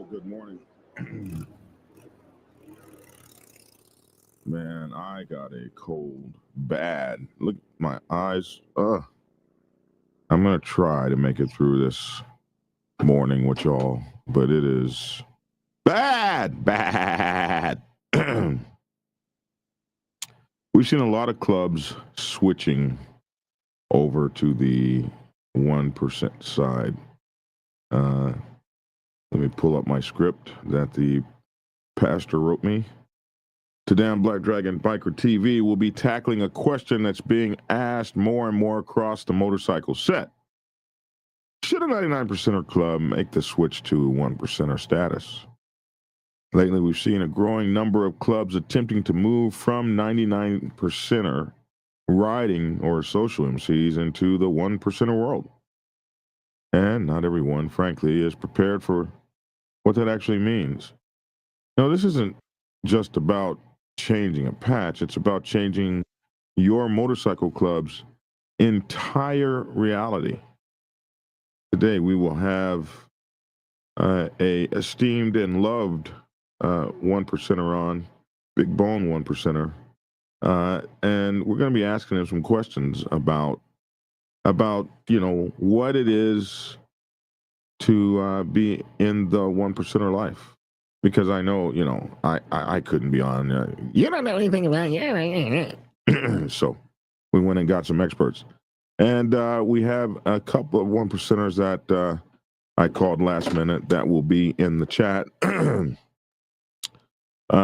Good morning. Man, I got a cold bad. Look at my eyes. I'm going to try to make it through this morning with y'all, but it is bad. We've seen a lot of clubs switching over to the 1% side. Let me pull up my script that the pastor wrote me. Today on Black Dragon Biker TV, we'll be tackling a question that's being asked more and more across the motorcycle set. Should a 99%er club make the switch to 1%er status? Lately, we've seen a growing number of clubs attempting to move from 99%er riding or social MCs into the 1%er world. And not everyone, frankly, is prepared for what that actually means. No, this isn't just about changing a patch. It's about changing your motorcycle club's entire reality. Today, we will have a esteemed and loved 1%er on, Big Bone 1%er, and we're going to be asking him some questions about what it is to be in the 1%er life. Because I know, I couldn't be on. You don't know anything about it. So we went and got some experts. And we have a couple of 1%ers that I called last minute that will be in the chat.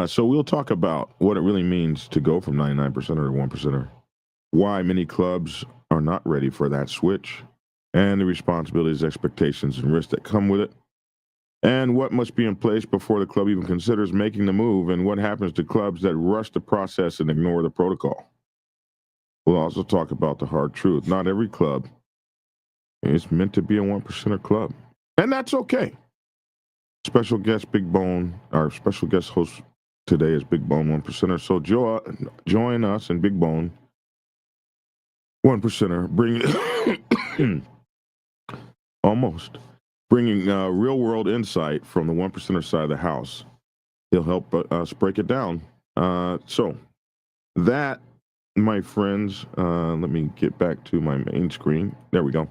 So we'll talk about what it really means to go from 99%er to 1%er, why many clubs are not ready for that switch, and the responsibilities, expectations, and risks that come with it, and what must be in place before the club even considers making the move, and what happens to clubs that rush the process and ignore the protocol. We'll also talk about the hard truth. Not every club is meant to be a 1%er club, and that's okay. Special guest Big Bone, our special guest host today is Big Bone 1%er. So join us and Big Bone 1%er, bringing real world insight from the 1%er side of the house. He'll help us break it down. So that, my friends, let me get back to my main screen. There we go.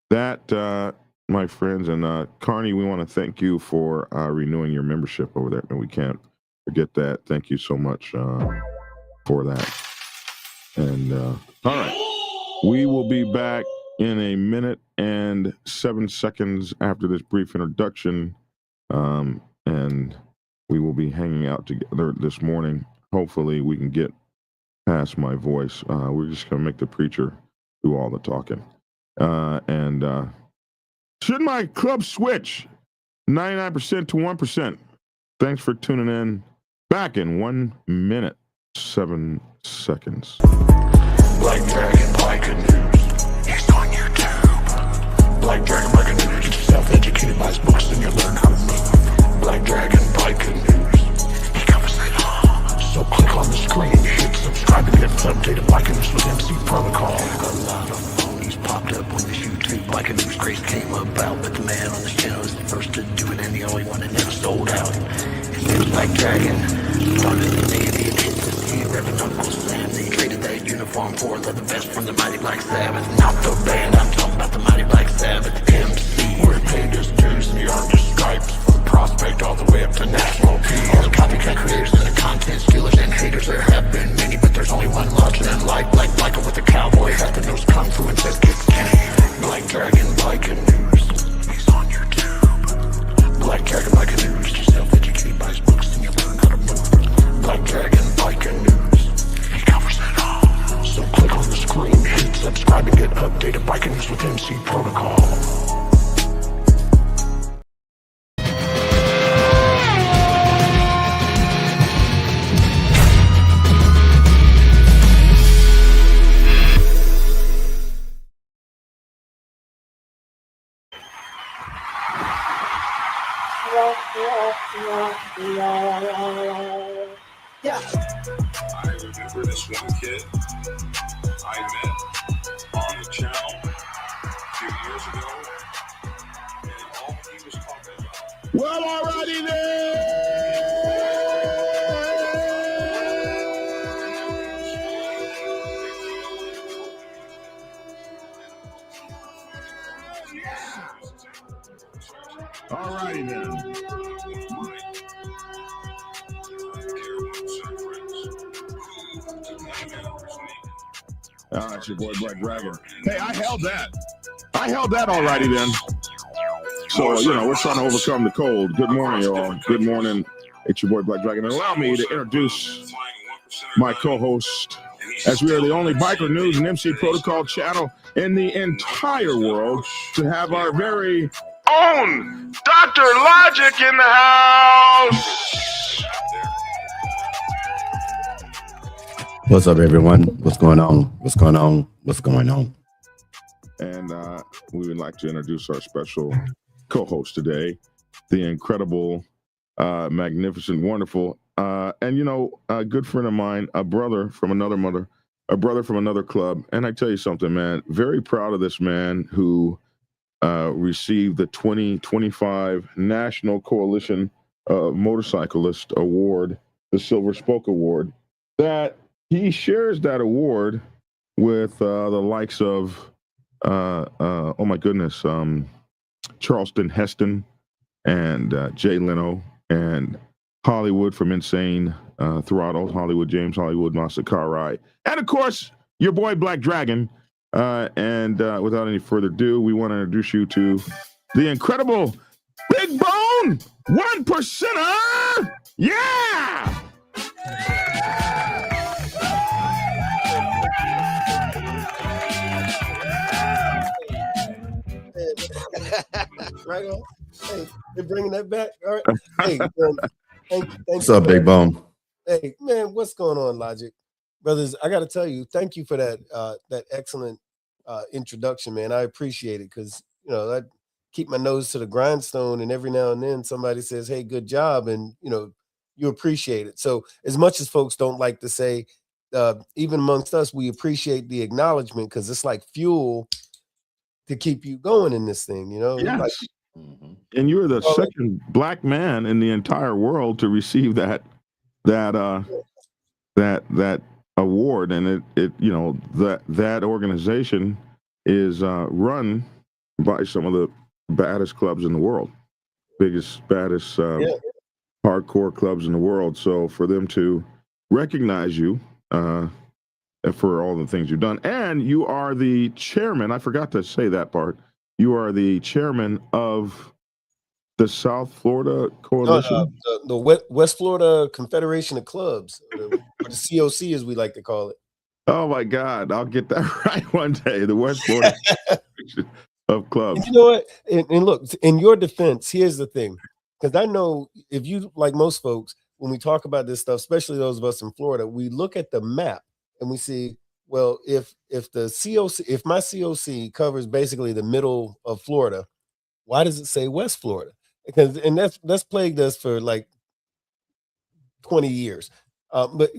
That, my friends, and Carney, we want to thank you for renewing your membership over there, and we can't forget that. Thank you so much for that. And all right, we will be back in a minute and 7 seconds after this brief introduction, and we will be hanging out together this morning. Hopefully we can get past my voice. We're just going to make the preacher do all the talking. Should my club switch 99% to 1%? Thanks for tuning in. Back in 1 minute, 7 seconds. Black Dragon Biker News. He's on YouTube. Black Dragon Biker News. Get yourself educated by his books and you'll learn how to move. Black Dragon Biker News. He covers it all. So click on the screen, hit subscribe to get updated Biker News with MC Protocol. A lot of phonies popped up when this YouTube Biker News craze came about, but the man on this channel is the first to do it and the only one that never sold out. His name's Black Dragon. Started in the day of the intensity, revving Uncle Sam. They traded that uniform for the vest from the Mighty Black Sabbath. Not the band, I'm talking about the Mighty Black Sabbath. MC, we're paid his dues and he earned his stripes. From prospect all the way up to national peace. All the copycat creators and the content stealers and haters, there have been many, but there's only one larger than life. Black Biker with a cowboy hat that knows kung fu and says kick Kenny. Black Dragon Biker News. He's on YouTube. Black Dragon Biker News. Yourself educated by his books and you learn how to move. Black Dragon Biker News. He covers it all. So click on the screen, hit subscribe and get updated Biker News with MC Protocol. Yeah. I remember this one kid I met on the channel a few years ago, and all he was talking about Well, alrighty then. Alrighty then. It's your boy Black Dragon. Hey, I held that. Alrighty then. So, we're trying to overcome the cold. Good morning, y'all. Good morning. It's your boy Black Dragon. And allow me to introduce my co-host, as we are the only biker news and MC protocol channel in the entire world to have our very own Dr. Logic in the house. What's up, everyone? What's going on? And we would like to introduce our special co-host today, the incredible, magnificent, wonderful, and a good friend of mine, a brother from another mother, a brother from another club. And I tell you something, man, very proud of this man who received the 2025 National Coalition Motorcyclist Award, the Silver Spoke Award, that he shares that award with the likes of, oh my goodness, Charleston Heston and Jay Leno and Hollywood from Insane Throttle, Hollywood James, Hollywood Masakarai, and of course, your boy Black Dragon. And without any further ado, we want to introduce you to the incredible Big Bone 1%er. Yeah! Right on. Hey, they're bringing that back. All right. Hey, What's up, Big Bone? Hey, man, what's going on, Logic? Brothers, I got to tell you, thank you for that excellent introduction, man. I appreciate it because, I keep my nose to the grindstone, and every now and then somebody says, hey, good job, and, you appreciate it. So as much as folks don't like to say, even amongst us, we appreciate the acknowledgement because it's like fuel to keep you going in this thing, Yes. Like, and you're the second Black man in the entire world to receive that award, and that organization is run by some of the baddest clubs in the world, baddest hardcore clubs in the world. So for them to recognize you for all the things you've done, and you are the chairman, I forgot to say that part, you are the chairman of the South Florida Coalition? The West Florida Confederation of Clubs, or the COC as we like to call it. Oh my God, I'll get that right one day. The West Florida Confederation of Clubs. And you know what? And look, in your defense, here's the thing. Because I know if you, like most folks, when we talk about this stuff, especially those of us in Florida, we look at the map and we see, well, if the COC, if my COC covers basically the middle of Florida, why does it say West Florida? Because that's plagued us for like 20 years. But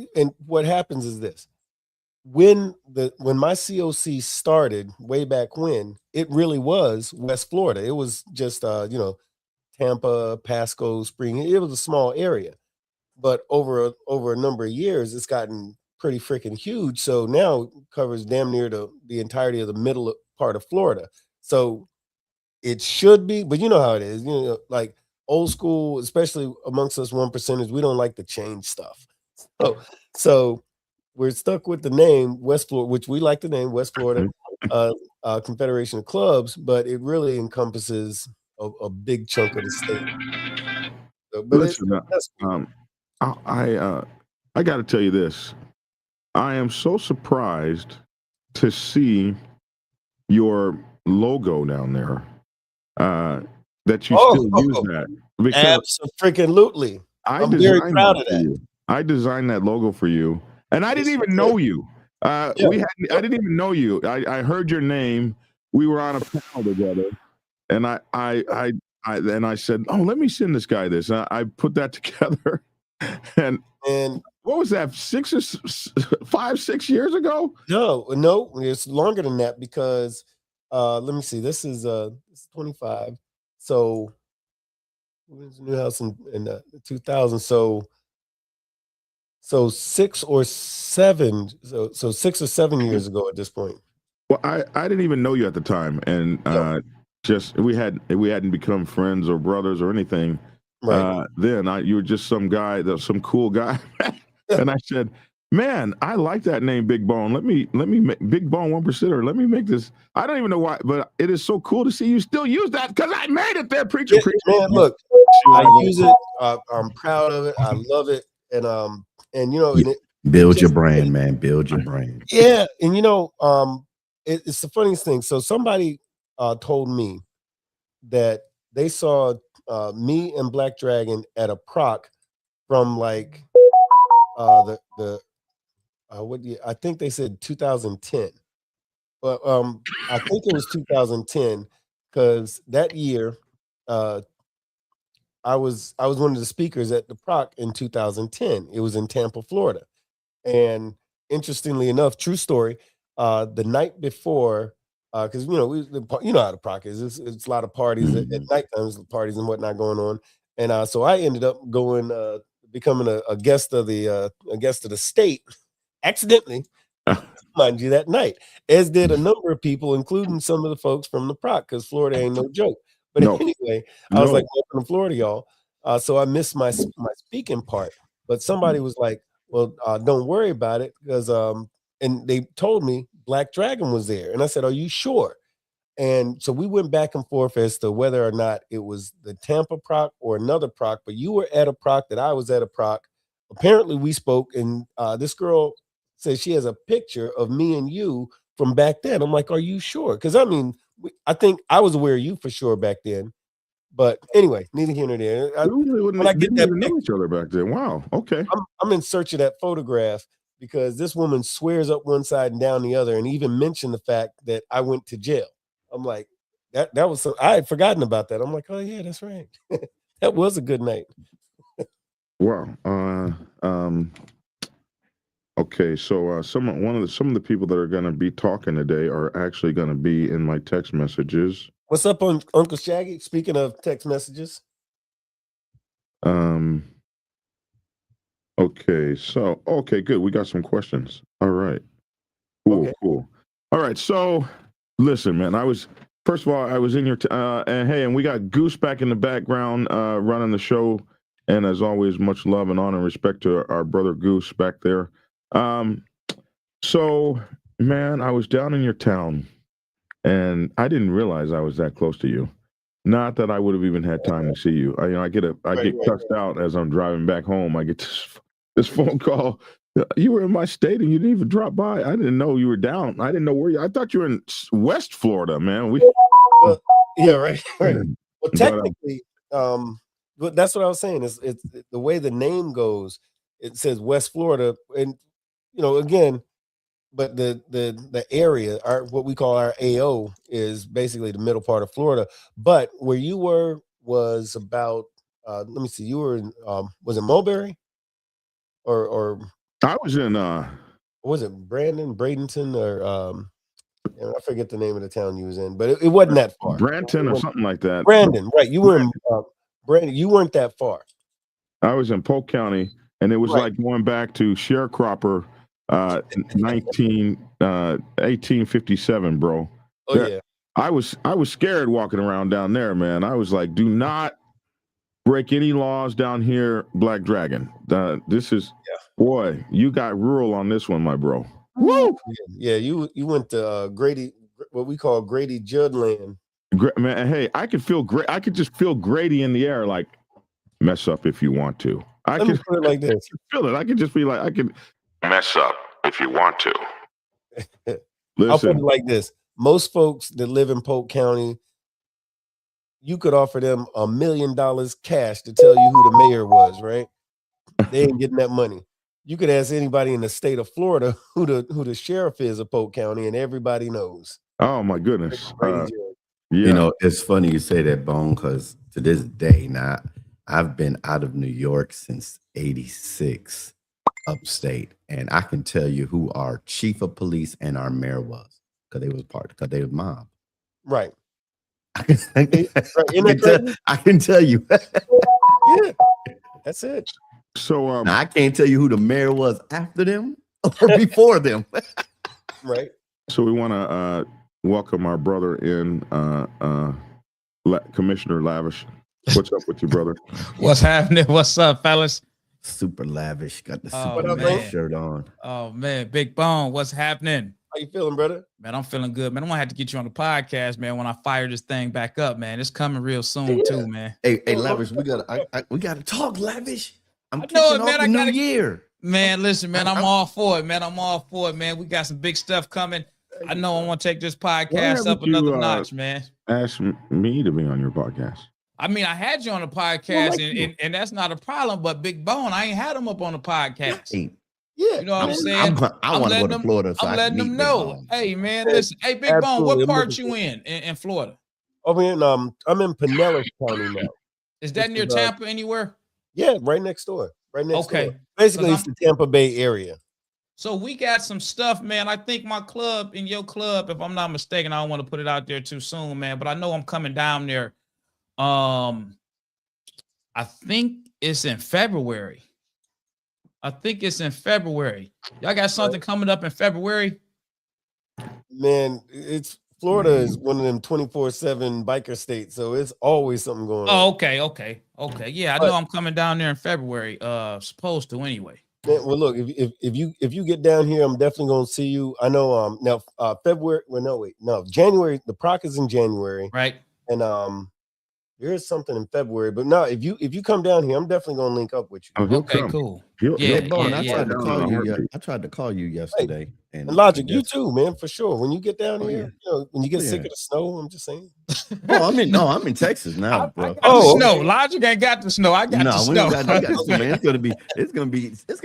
what happens is this: when my COC started way back when, it really was West Florida. It was just Tampa, Pasco, Spring. It was a small area, but over a number of years, it's gotten pretty freaking huge. So now it covers damn near the entirety of the middle part of Florida. So it should be, but you know how it is. Like old school, especially amongst us 1%ers, we don't like to change stuff. So we're stuck with the name West Florida, which we like the name West Florida Confederation of Clubs, but it really encompasses a big chunk of the state. So, but listen, I got to tell you this. I am so surprised to see your logo down there. That you still use that. Because absolutely. I'm very proud of that. I designed that logo for you, and I didn't even know you. I didn't even know you. I heard your name. We were on a panel together, and I said, "Oh, let me send this guy this." I put that together, and what was that? 6 years ago? No, it's longer than that because let me see. This is 25. So moved into a new house in 2000. So 6 or 7 years ago at this point. Well, I didn't even know you at the time, and just we hadn't become friends or brothers or anything. Right. Then you were just some guy, some cool guy, and I said, "Man, I like that name, Big Bone. Let me make Big Bone 1%er. Let me make this. I don't even know why, but it is so cool to see you still use that because I made it there, preacher. Yeah, man, look, I use it. I'm proud of it. I love it, and you know, and Build your brand, man. Build your brand. yeah, and you know, it's the funniest thing. So somebody told me that they saw me and Black Dragon at a proc from like what I think they said 2010, but I think it was 2010 because that year I was one of the speakers at the proc in 2010. It was in Tampa, Florida. And interestingly enough, true story, the night before, because you know you know how the proc is. It's a lot of parties at night times, parties and whatnot going on. And so I ended up going, becoming a guest of the state, accidentally, mind you, that night. As did a number of people, including some of the folks from the proc, because Florida ain't no joke. But anyway, I was like, welcome to Florida, y'all. So I missed my speaking part. But somebody was like, well, don't worry about it because and they told me Black Dragon was there. And I said, are you sure? And so we went back and forth as to whether or not it was the Tampa proc or another proc, but you were at a proc that I was at a proc. Apparently we spoke, and this girl says she has a picture of me and you from back then. I'm like, are you sure? Because I mean, I think I was aware of you for sure back then. But anyway, neither here nor there. When I get that didn't know each other back then. Wow. Okay. I'm in search of that photograph because this woman swears up one side and down the other, and even mentioned the fact that I went to jail. I'm like, that was I had forgotten about that. I'm like, oh yeah, that's right. That was a good night. Wow. Okay, so some of the people that are going to be talking today are actually going to be in my text messages. What's up, on Uncle Shaggy? Speaking of text messages. Okay, so good. We got some questions. All right. Cool, Okay. cool. All right, so listen, man. First of all, I was in your and we got Goose back in the background running the show, and as always, much love and honor and respect to our brother Goose back there. So man, I was down in your town, and I didn't realize I was that close to you. Not that I would have even had time to see you. I get cussed out as I'm driving back home. I get this phone call. You were in my state and you didn't even drop by. I didn't know you were down. I didn't know where I thought you were in West Florida, man. Yeah, right. Well, technically, but that's what I was saying. It's the way the name goes. It says West Florida, and you know, again, but the area, what we call our AO, is basically the middle part of Florida. But where you were was about let me see, you were in was it Mulberry? Or I was in was it Bradenton, or I forget the name of the town you was in, but it wasn't that far. Branton or something like that. Brandon, right? You were in Brandon. You weren't that far. I was in Polk County, and it was like going back to sharecropper 1857, bro. Oh yeah. I was scared walking around down there, man. I was like, do not break any laws down here, Black Dragon. This is boy, you got rural on this one, my bro. Woo! Yeah, you went to Grady, what we call Grady Judd land. Man, hey, I could feel great. I could just feel Grady in the air, like mess up if you want to. Let me put it like this. Feel it. I could just be like, I could mess up if you want to. I'll put it like this. Most folks that live in Polk County, you could offer them $1 million cash to tell you who the mayor was, right? They ain't getting that money. You could ask anybody in the state of Florida who the sheriff is of Polk County, and everybody knows. Oh my goodness. Yeah. You know, it's funny you say that, Bone, because to this day now, I've been out of New York since '86, upstate, and I can tell you who our chief of police and our mayor was, because they was mob. Right. I can tell you. Yeah, that's it. So Now, I can't tell you who the mayor was after them or before them. Right. So we want to welcome our brother in, Commissioner Lavish. What's up with you, brother? What's happening? What's up, fellas? Super lavish. Got the Oh, super man. lavish shirt on. Oh man, Big Bone, what's happening? How you feeling, brother? Man, I'm feeling good, man. I'm gonna have to get you on the podcast, man, when I fire this thing back up, man. It's coming real soon, Yeah. too, man. Hey, lavish. We gotta talk, lavish. I'm I know kicking it, off man. the I new gotta- year. Man, listen, man, I'm all for it, man. I'm all for it, man. We got some big stuff coming. I know I want to take this podcast haven't up another you, notch, man. Ask me to be on your podcast. I mean, I had you on the podcast, and that's not a problem, but Big Bone, I ain't had him up on the podcast. Hey, Yeah. You know what I'm man. saying? I want to go to Florida. So I'm I letting can them meet Big know. Bone. Hey, man, listen. Hey, Big Bone, what Absolutely. part you in Florida? I'm in Pinellas County now. Is that This near is, Tampa anywhere? Yeah, right next door. Right next Okay. door. Basically, 'Cause it's the Tampa Bay area. So we got some stuff, man. I think my club and your club, if I'm not mistaken, I don't want to put it out there too soon, man. But I know I'm coming down there. I think it's in February. Y'all got something coming up in February? Man, it's Florida is one of them 24/7 biker states, so it's always something going on. Oh, okay. Yeah, I know I'm coming down there in February. Supposed to anyway. Man, well, look, if you get down here, I'm definitely gonna see you. I know now February. Well, no, January. The Proc is in January, Right. and there is something in February. But no, if you come down here, I'm definitely gonna link up with you. Oh, he'll Okay, come. cool. He'll Yeah, Big Bone, I yeah. tried to Down call in a you. heartbeat. I tried to call you yesterday. And Logic, I you guess- too, man, for sure. When you get down Oh, here, yeah. you know, when you get Oh, sick yeah. of the snow, I'm just saying. I'm in Texas now, I bro. got Oh, the snow. okay. Logic ain't got the snow. I got the No, we snow. don't got so, man. It's gonna be 80 Texas does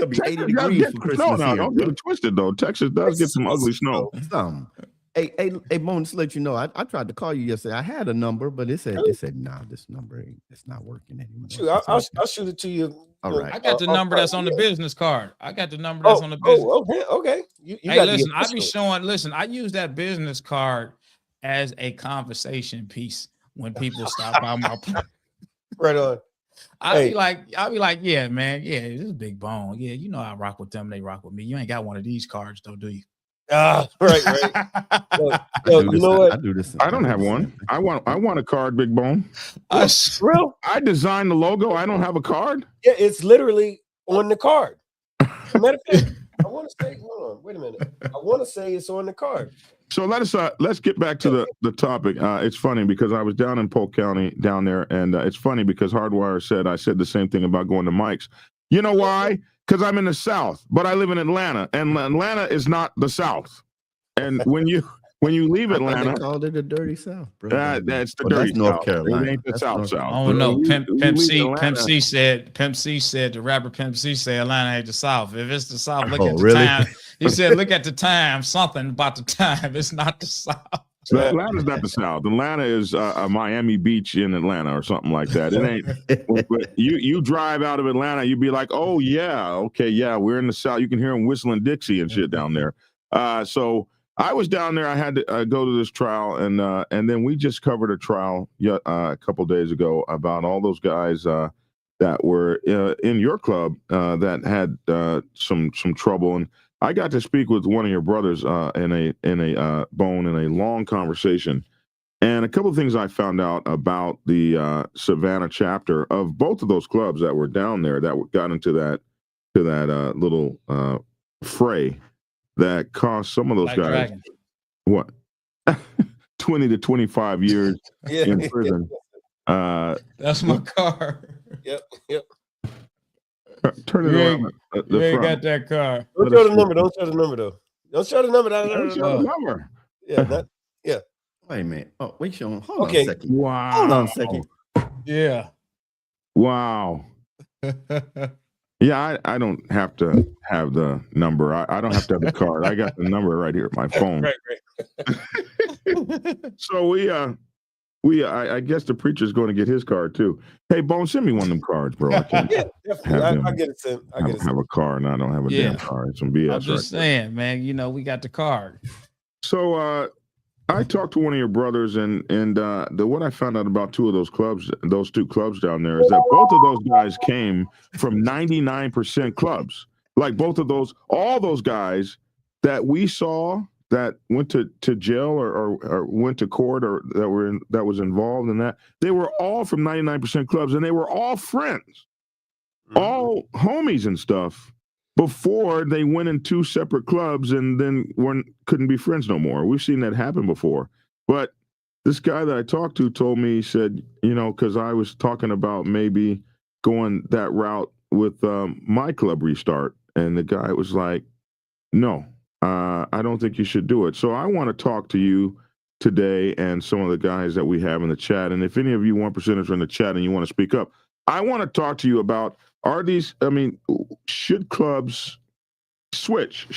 degrees get for some snow Christmas now. here. Don't bro. get it twisted though. Texas does get some ugly snow. Some. Hey, Bone, just to let you know, I tried to call you yesterday. I had a number, but it said nah, this number it's not working anymore. Shoot, I'll shoot it to you. All right. I got the number that's on the yeah. business card. I got the number that's on the business. Okay. You Hey, got the listen, I be official. showing. Listen, I use that business card as a conversation piece when people stop by my. Right on. I Hey. be like, yeah, man, yeah, this is Big Bone. Yeah, you know I rock with them. They rock with me. You ain't got one of these cards, though, do you? Right. Yo, you know what? I do this. I don't have one. I want a card, Big Bone. Real? I designed the logo. I don't have a card. Yeah, it's literally on the card. Matter of fact, I want to say, hold on, wait a minute. I want to say it's on the card. So let's get back to the topic. It's funny because I was down in Polk County down there, and it's funny because Hardwire I said the same thing about going to Mike's. You know why? Because I'm in the South, but I live in Atlanta, and Atlanta is not the South. And when you leave Atlanta, They called it a dirty South, bro. that's the Well, dirty that's North South. Carolina. It ain't the That's South North- South. Oh no, You Pimp leave C Atlanta- Pimp C said the rapper Pimp C said Atlanta ain't the South. If it's the South, look Oh, at the really? time. He said, look at the time. Something about the time. It's not the South. So Atlanta's not the South. Atlanta is a Miami Beach in Atlanta or something like that. It ain't. But you drive out of Atlanta, you'd be like, oh yeah, okay, yeah, we're in the South. You can hear them whistling Dixie and shit down there. So I was down there. I had to go to this trial, and then we just covered a trial a couple days ago about all those guys that were in your club that had some trouble. And I got to speak with one of your brothers in a Bone in a long conversation, and a couple of things I found out about the Savannah chapter of both of those clubs that were down there that got into that little fray that cost some of those Black guys Dragon. what 20 to 25 years Yeah. in prison. That's my car. Yep. Turn it You around. ain't- The You ain't front. got that car. Don't show the number. Don't show the number though. Don't show the number. Don't show the number. Yeah, not, Wait a minute. Oh, wait, Sean. Hold Okay. on a second. Wow. Hold on a second. Yeah. Wow. Yeah, I don't have to have the number. I don't have to have the card. I got the number right here at my phone. right. So I guess the preacher's going to get his card too. Hey, Bone, send me one of them cards, bro. I can't Yeah, definitely. Have them. I get it sent. I have, get it sent. have a car and I don't have a Yeah. damn car. It's some BS I'm just right saying, man. You know, we got the card. So I talked to one of your brothers, and what I found out about two clubs down there, is that both of those guys came from 99% clubs. Like all those guys that we saw that went to jail or went to court or that was involved in that, they were all from 99% clubs, and they were all friends, all homies and stuff, before they went in two separate clubs and then couldn't be friends no more. We've seen that happen before. But this guy that I talked to told me, he said, because I was talking about maybe going that route with my club restart, and the guy was like, no, I don't think you should do it. So I want to talk to you today and some of the guys that we have in the chat. And if any of you 1%ers are in the chat and you want to speak up, I want to talk to you about, should clubs switch?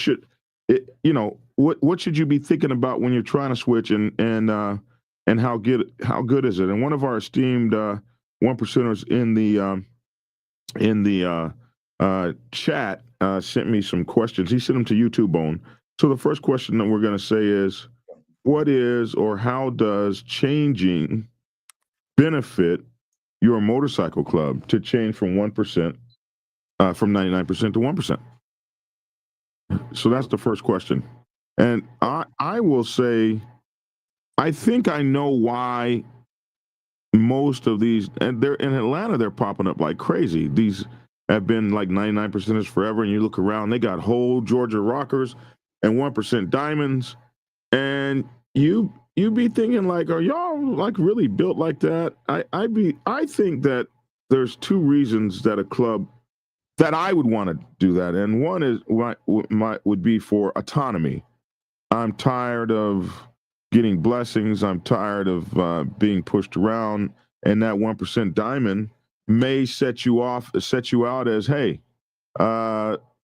What should you be thinking about when you're trying to switch, and how good is it? And one of our esteemed 1%ers in the chat sent me some questions. He sent them to YouTube Bone. So the first question that we're going to say is, what is or how does changing benefit your motorcycle club to change from 1%, from 99% to 1%? So that's the first question. And I will say, I think I know why most of these, and they're in Atlanta, they're popping up like crazy. These have been like 99%ers forever, and you look around, they got whole Georgia Rockers and 1% Diamonds, and you be thinking like, are y'all like really built like that? I think that there's two reasons that a club that I would want to do that, and one is would be for autonomy. I'm tired of getting blessings. I'm tired of being pushed around, and that 1% Diamond may set you out as, hey,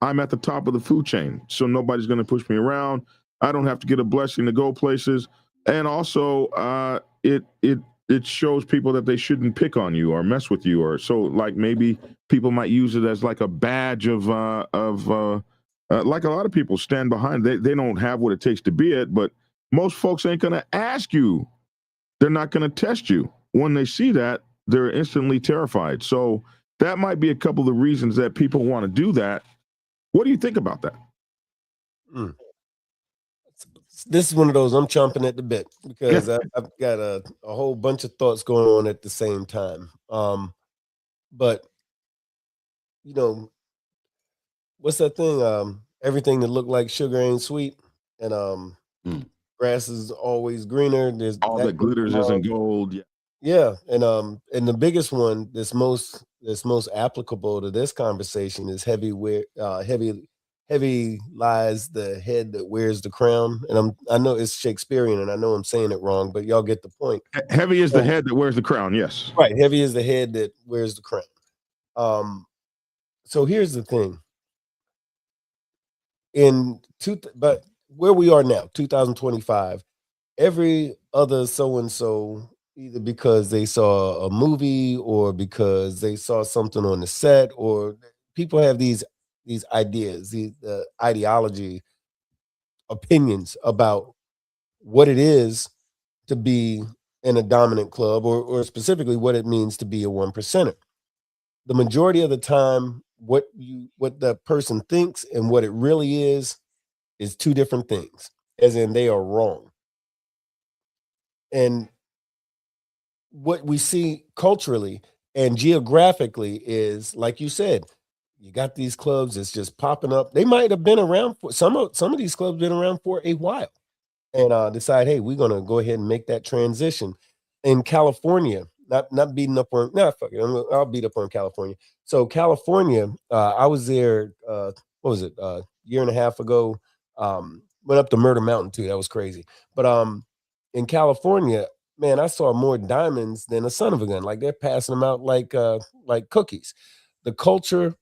I'm at the top of the food chain, so nobody's going to push me around. I don't have to get a blessing to go places. And also, it shows people that they shouldn't pick on you or mess with you, or so like maybe people might use it as like a badge of like a lot of people stand behind. They don't have what it takes to be it, but most folks ain't going to ask you. They're not going to test you. When they see that, they're instantly terrified. So that might be a couple of the reasons that people want to do that. What do you think about that? This is one of those I'm chomping at the bit, because I've got a whole bunch of thoughts going on at the same time. But what's that thing? Everything that looked like sugar ain't sweet, and grass is always greener. There's all that glitters isn't gold. Yeah, and the biggest one that's most applicable to this conversation is heavy lies the head that wears the crown. And I know it's Shakespearean, and I know I'm saying it wrong, but y'all get the point. Heavy is the head that wears the crown. Yes, right. Heavy is the head that wears the crown. So here's the thing. But where we are now, 2025, every other so-and-so, either because they saw a movie or because they saw something on the set, or people have these ideas, the ideology, opinions about what it is to be in a dominant club, or specifically what it means to be a 1%er. The majority of the time, what the person thinks and what it really is two different things, as in they are wrong. And what we see culturally and geographically is, like you said, you got these clubs that's just popping up. They might have been around for some of these clubs been around for a while, and decide, hey, we're gonna go ahead and make that transition. In California, not beating up on, fuck it, I'll beat up on California. So California, I was there. What was it? Year and a half ago. Went up to Murder Mountain too. That was crazy. But in California, man, I saw more diamonds than a son of a gun. Like, they're passing them out like cookies. The culture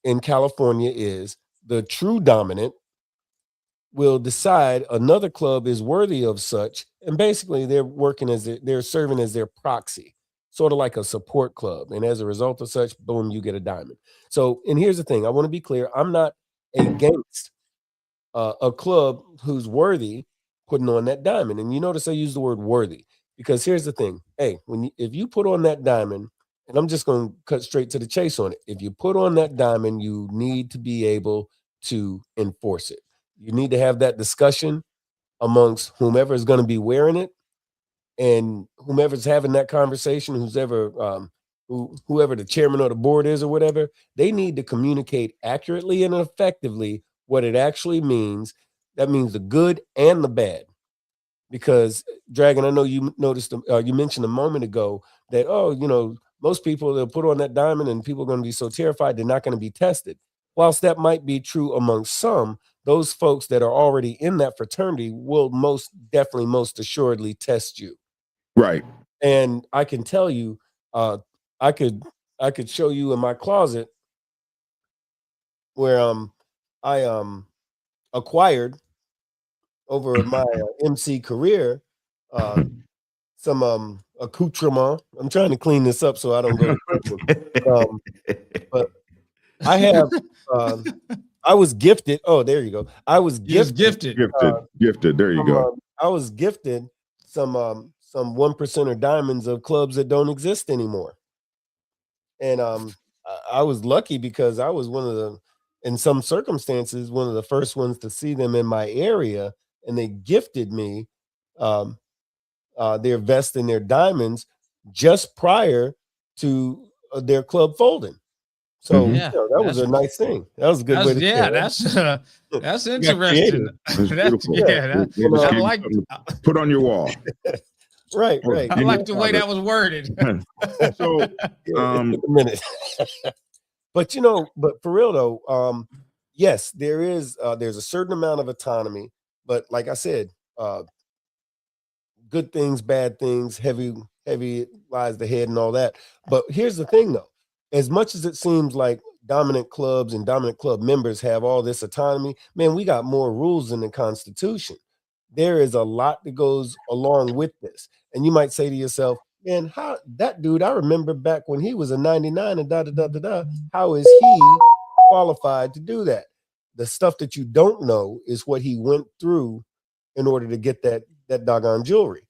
in California is the true dominant will decide another club is worthy of such, and basically they're serving as their proxy, sort of like a support club. And as a result of such, boom, you get a diamond. So, and here's the thing, I want to be clear, I'm not against a club who's worthy putting on that diamond. And you notice I use the word worthy because here's the thing. Hey, if you put on that diamond, and I'm just going to cut straight to the chase on it. If you put on that diamond, you need to be able to enforce it. You need to have that discussion amongst whomever is going to be wearing it, and whomever's having that conversation, whoever the chairman of the board is or whatever, they need to communicate accurately and effectively what it actually means. That means the good and the bad. Because Dragon, I know you noticed, you mentioned a moment ago that, most people, they'll put on that diamond and people are going to be so terrified they're not going to be tested. Whilst that might be true among some, those folks that are already in that fraternity will most assuredly test you. Right. And I can tell you, I could show you in my closet where I acquired over my MC career some accoutrement. I'm trying to clean this up so I don't go to but I have I was gifted. Oh, there you go. I was gifted. Gifted. There you go. I was gifted some 1%er diamonds of clubs that don't exist anymore. And I was lucky because I was in some circumstances, one of the first ones to see them in my area, and they gifted me their vest and their diamonds just prior to their club folding. So Yeah, that was a nice thing. That was a good way to say it. That's interesting. I like put on your wall. Right. I like the way that was worded. So a minute. But for real though, yes, there's a certain amount of autonomy, but like I said, good things, bad things, heavy lies the head and all that. But here's the thing though, as much as it seems like dominant clubs and dominant club members have all this autonomy, man, we got more rules in the Constitution. There is a lot that goes along with this. And you might say to yourself, man, how that dude, I remember back when he was a 99 and how is he qualified to do that? The stuff that you don't know is what he went through in order to get that doggone jewelry.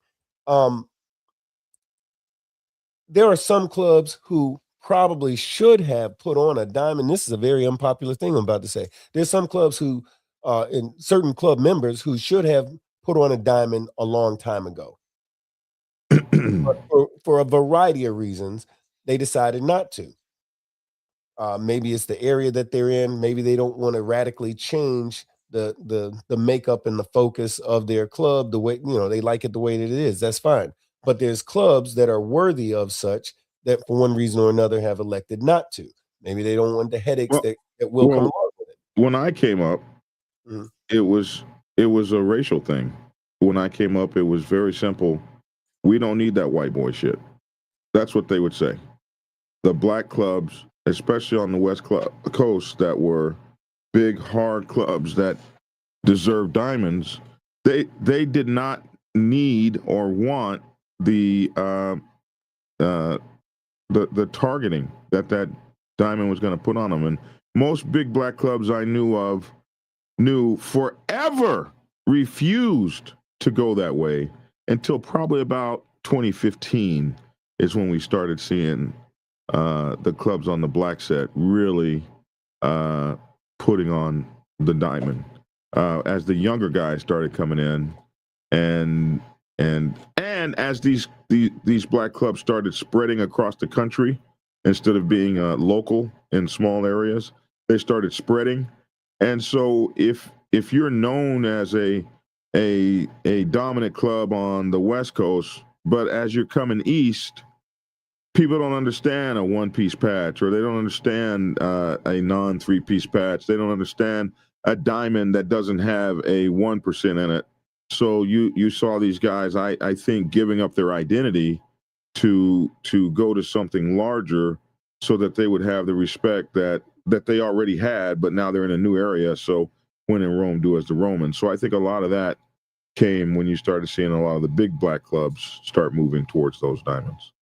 There are some clubs who probably should have put on a diamond. This is a very unpopular thing I'm about to say. There's some clubs who, and certain club members who should have put on a diamond a long time ago. But for a variety of reasons, they decided not to. Maybe it's the area that they're in. Maybe they don't want to radically change the makeup and the focus of their club the way, they like it the way that it is. That's fine. But there's clubs that are worthy of such that for one reason or another have elected not to. Maybe they don't want the headaches that will come along with it. When I came up, it was a racial thing. When I came up, it was very simple. We don't need that white boy shit. That's what they would say. The black clubs, especially on the West Coast, that were big, hard clubs that deserve diamonds, they did not need or want the targeting that diamond was going to put on them. And most big black clubs I knew forever refused to go that way until probably about 2015 is when we started seeing the clubs on the black set really putting on the diamond as the younger guys started coming in, and as these black clubs started spreading across the country instead of being local in small areas, they started spreading. And so if you're known as a dominant club on the West Coast, but as you're coming east, people don't understand a one-piece patch, or they don't understand a non-three-piece patch. They don't understand a diamond that doesn't have a 1% in it. So you saw these guys, I think, giving up their identity to go to something larger so that they would have the respect that they already had, but now they're in a new area. So when in Rome, do as the Romans. So I think a lot of that came when you started seeing a lot of the big black clubs start moving towards those diamonds.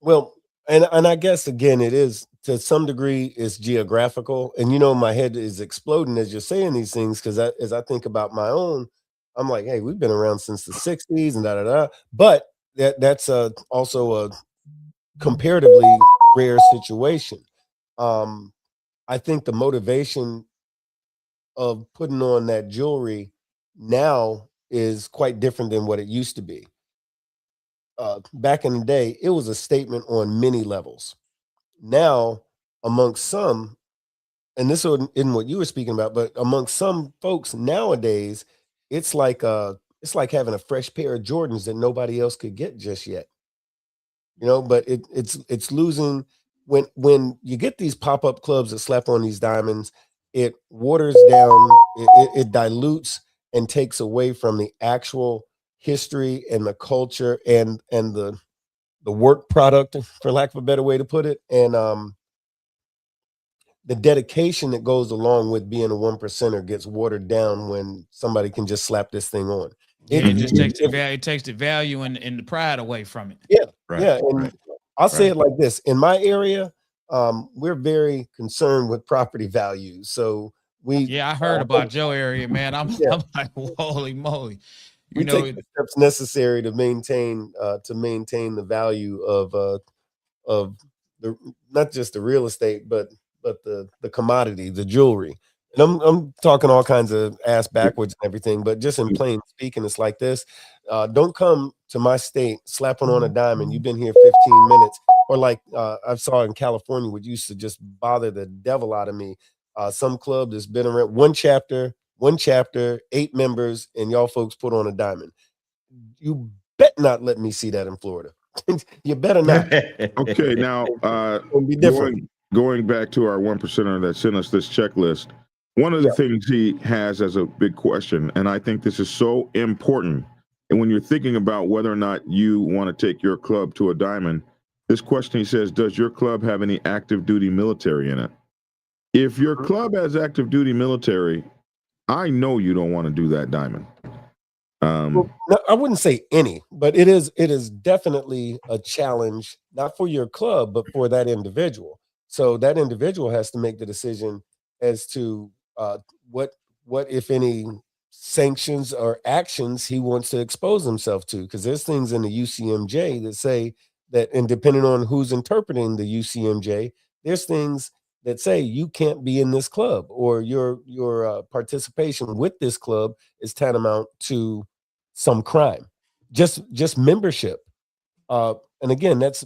Well, and I guess again, it is to some degree it's geographical, and my head is exploding as you're saying these things, because as I think about my own I'm like, hey, we've been around since the 60s and da da da. But that's also a comparatively rare situation. I think the motivation of putting on that jewelry now is quite different than what it used to be. Back in the day, it was a statement on many levels. Now, amongst some, and this isn't what you were speaking about, but amongst some folks nowadays, it's like having a fresh pair of Jordans that nobody else could get just yet. But it's losing when you get these pop-up clubs that slap on these diamonds, it waters down, it dilutes and takes away from the actual history and the culture and the work product, for lack of a better way to put it, and the dedication that goes along with being a one percenter gets watered down when somebody can just slap this thing on. Yeah, it just takes the value, it takes the value and the pride away from it. Yeah, Right. yeah, and I'll say it like this: in my area, we're very concerned with property values. So I heard about your area, man. I'm like, holy moly. We take the steps necessary to maintain the value of the not just the real estate, but the commodity, the jewelry. And I'm talking all kinds of ass backwards and everything, but just in plain speaking, it's like this. Don't come to my state slapping on a diamond. You've been here 15 minutes. Or like I saw in California, what used to just bother the devil out of me. Some club that's been around one chapter, 8 members, and y'all folks put on a diamond. You bet not let me see that in Florida. You better not. Okay, now It'll be different. Going back to our one percenter that sent us this checklist, one of the things he has as a big question, and I think this is so important, and when you're thinking about whether or not you want to take your club to a diamond, this question, he says, does your club have any active duty military in it? If your club has active duty military, I know you don't want to do that diamond. Well, no, I wouldn't say any, but it is definitely a challenge, not for your club, but for that individual. So that individual has to make the decision as to what if any sanctions or actions he wants to expose himself to, because there's things in the UCMJ that say that, and depending on who's interpreting the UCMJ, there's things that say you can't be in this club, or your participation with this club is tantamount to some crime, just membership. And again, that's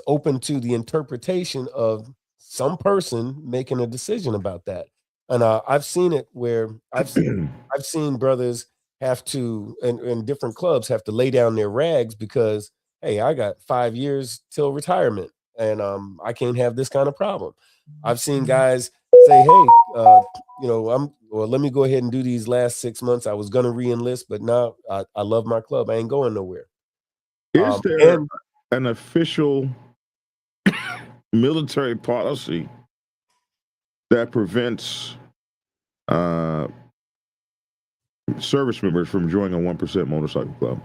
open to the interpretation of some person making a decision about that. And I've seen it where I've seen brothers have to, and different clubs have to lay down their rags because, hey, I got 5 years till retirement, and I can't have this kind of problem. I've seen guys say, hey, let me go ahead and do these last 6 months. I was going to re-enlist, but now I love my club. I ain't going nowhere. Is there an official military policy that prevents service members from joining a 1% motorcycle club?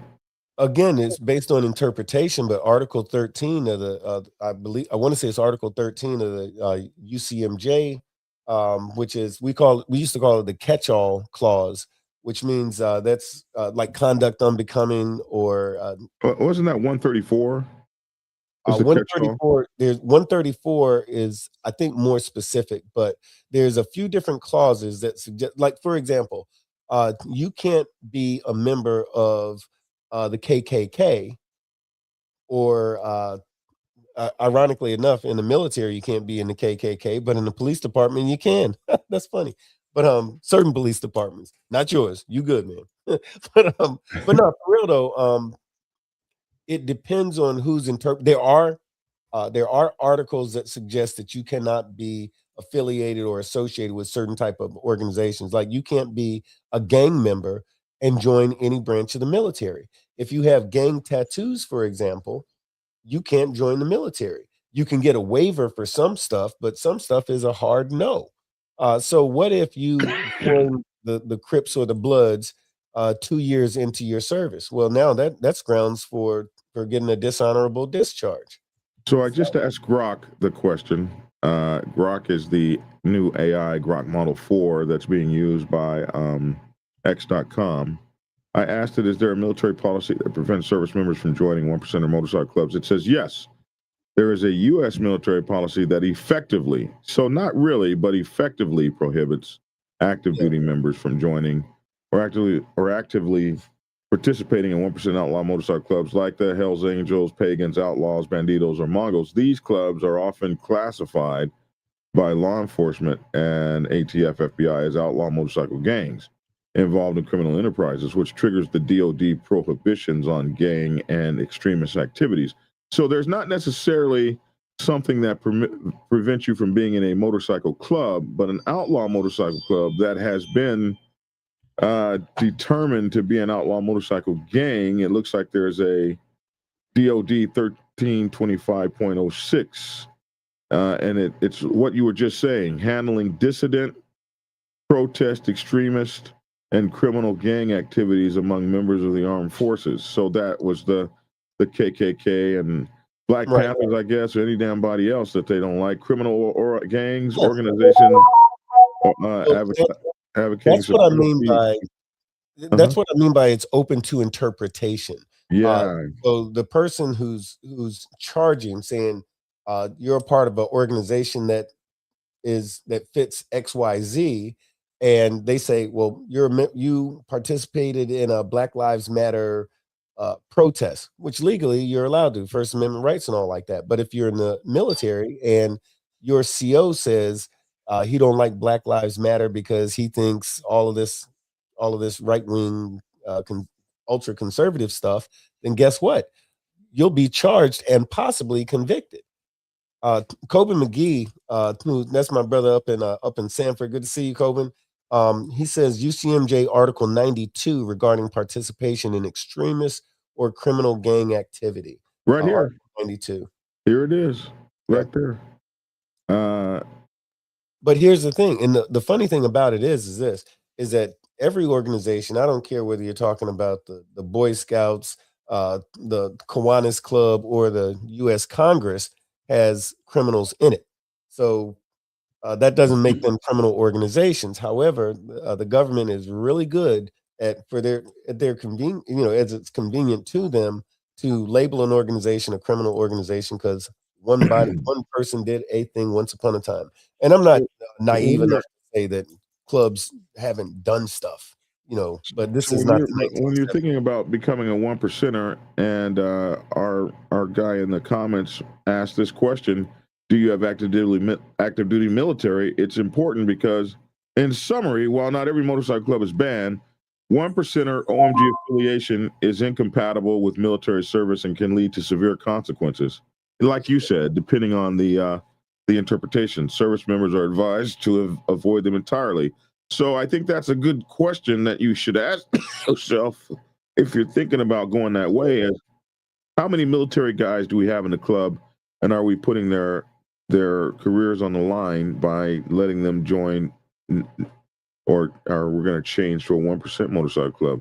Again, it's based on interpretation, but Article 13 of the, I want to say it's Article 13 of the UCMJ, which is, we used to call it the catch-all clause, which means that's like conduct unbecoming, or wasn't that 134? 134. There's 134 is, I think, more specific, but there's a few different clauses that suggest, like, for example, you can't be a member of the KKK, or ironically enough, in the military you can't be in the KKK, but in the police department you can. That's funny. But certain police departments, not yours. You good, man. but no, for real though, it depends on who's there are articles that suggest that you cannot be affiliated or associated with certain type of organizations. Like, you can't be a gang member and join any branch of the military. If you have gang tattoos, for example, you can't join the military. You can get a waiver for some stuff, but some stuff is a hard no. So what if you join the Crips or the Bloods 2 years into your service? Well, now that's grounds for getting a dishonorable discharge. So I just asked Grok the question. Grok is the new AI Grok Model 4 that's being used by X.com. I asked it, is there a military policy that prevents service members from joining 1% or motorcycle clubs? It says yes. There is a U.S. military policy that effectively, so not really, but effectively prohibits active duty members from joining or actively participating in 1% outlaw motorcycle clubs like the Hells Angels, Pagans, Outlaws, Bandidos, or Mongols. These clubs are often classified by law enforcement and ATF, FBI as outlaw motorcycle gangs involved in criminal enterprises, which triggers the DoD prohibitions on gang and extremist activities. So there's not necessarily something that prevents you from being in a motorcycle club, but an outlaw motorcycle club that has been determined to be an outlaw motorcycle gang. It looks like there's a DoD 1325.06, and it's what you were just saying: handling dissident, protest, extremist, and criminal gang activities among members of the armed forces. So that was the KKK and Black Panthers, I guess, or any damn body else that they don't like. Criminal or gangs, organization, advocating. That's what I mean by. That's what I mean by it's open to interpretation. Yeah. So the person who's charging, saying you're a part of an organization that fits XYZ, and they say, well, you participated in a Black Lives Matter protest, which legally you're allowed to, First Amendment rights and all like that. But if you're in the military and your CO says he don't like Black Lives Matter because he thinks all of this right wing ultra conservative stuff, then guess what? You'll be charged and possibly convicted. Coben McGee, that's my brother up in Sanford. Good to see you, Coben. He says UCMJ Article 92 regarding participation in extremist or criminal gang activity. Right here. Article 92. Here it is. Right there. But here's the thing, and the funny thing about it is that every organization, I don't care whether you're talking about the Boy Scouts, the Kiwanis Club, or the U.S. Congress, has criminals in it. So that doesn't make them criminal organizations. However, the government is really good at their convenience, as it's convenient to them to label an organization a criminal organization because one person did a thing once upon a time. And I'm not naive enough to say that clubs haven't done stuff, but this is not. When you're thinking about becoming a 1%er, and our guy in the comments asked this question: do you have active duty military? It's important because, in summary, while not every motorcycle club is banned, 1%er OMG affiliation is incompatible with military service and can lead to severe consequences. Like you said, depending on the interpretation, service members are advised to avoid them entirely. So I think that's a good question that you should ask yourself if you're thinking about going that way: is how many military guys do we have in the club, and are we putting their careers on the line by letting them join, or are we going to change to a 1% motorcycle club?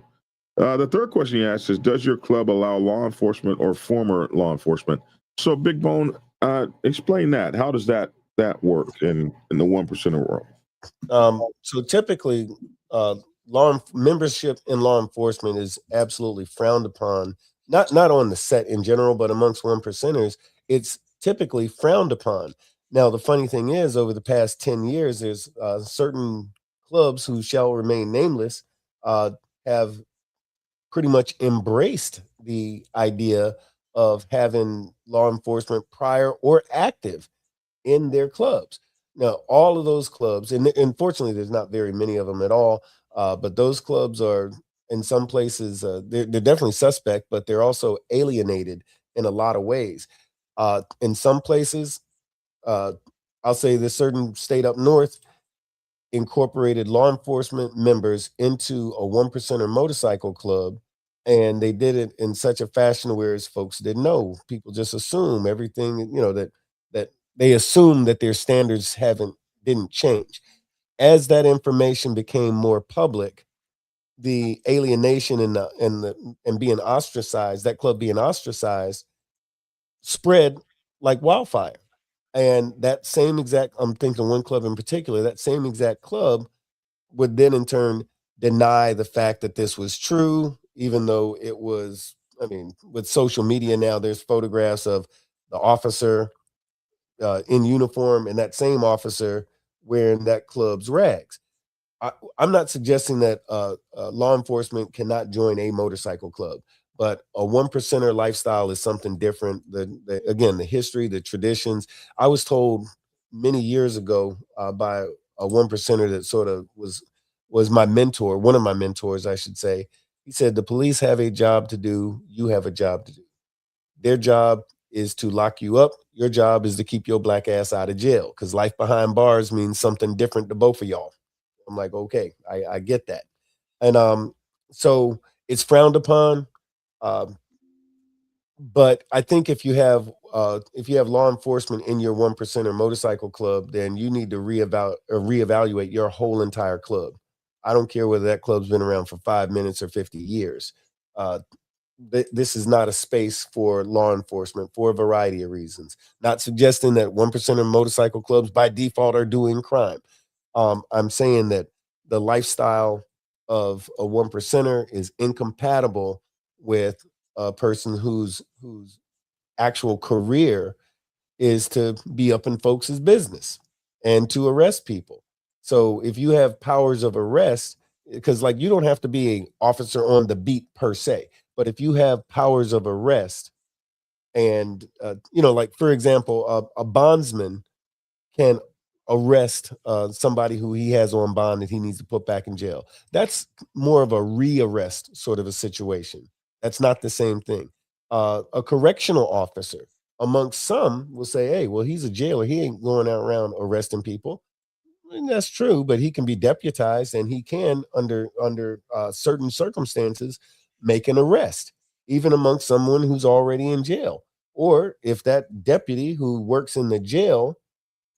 The third question he asks is, does your club allow law enforcement or former law enforcement? So Big Bone, explain that. How does that work in the 1%er world? So typically, membership in law enforcement is absolutely frowned upon. Not on the set in general, but amongst 1%ers, it's typically frowned upon. Now, the funny thing is, over the past 10 years, there's certain clubs who shall remain nameless have pretty much embraced the idea of having law enforcement prior or active in their clubs. Now, all of those clubs, and unfortunately, there's not very many of them at all, but those clubs are, in some places, they're definitely suspect, but they're also alienated in a lot of ways. In some places, I'll say this certain state up north incorporated law enforcement members into a 1%er motorcycle club, and they did it in such a fashion where folks didn't know. People just assume everything, that they assume that their standards didn't change. As that information became more public, the alienation and being ostracized, that club being ostracized, spread like wildfire. And that same exact, I'm thinking one club in particular, that same exact club would then in turn deny the fact that this was true, even though it was. I mean, with social media now, there's photographs of the officer in uniform and that same officer wearing that club's rags. I'm not suggesting that law enforcement cannot join a motorcycle club, but a one percenter lifestyle is something different. Again, the history, the traditions. I was told many years ago by a one percenter that sort of was my mentor, one of my mentors, I should say. He said, the police have a job to do. You have a job to do. Their job is to lock you up. Your job is to keep your black ass out of jail, because life behind bars means something different to both of y'all. I'm like, okay, I get that. And so it's frowned upon. Um, but I think if you have law enforcement in your one percenter motorcycle club, then you need to reevaluate your whole entire club. I don't care whether that club's been around for 5 minutes or 50 years. This is not a space for law enforcement for a variety of reasons. Not suggesting that one percenter motorcycle clubs by default are doing crime. I'm saying that the lifestyle of a one percenter is incompatible with a person whose actual career is to be up in folks' business and to arrest people. So if you have powers of arrest, because like you don't have to be an officer on the beat per se, but if you have powers of arrest and like for example, a bondsman can arrest somebody who he has on bond that he needs to put back in jail. That's more of a rearrest sort of a situation. That's not the same thing. A correctional officer, amongst some, will say, hey, well, he's a jailer. He ain't going out around arresting people. And that's true, but he can be deputized and he can, under certain circumstances, make an arrest, even amongst someone who's already in jail. Or if that deputy who works in the jail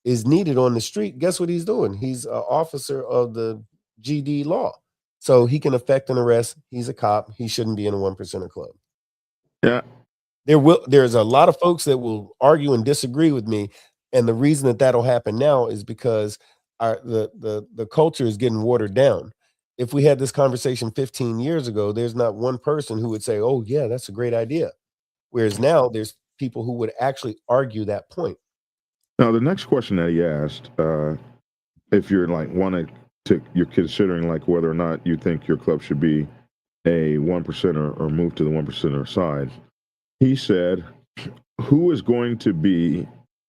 is needed on the street, guess what he's doing? He's an officer of the GD law. So he can effect an arrest. He's a cop. He shouldn't be in a one percenter club. Yeah. There's a lot of folks that will argue and disagree with me. And the reason that that'll happen now is because the culture is getting watered down. If we had this conversation 15 years ago, there's not one person who would say, oh yeah, that's a great idea. Whereas now there's people who would actually argue that point. Now, the next question that he asked, if you're like you're considering like whether or not you think your club should be a one percenter or move to the one percenter side, he said, who is going to be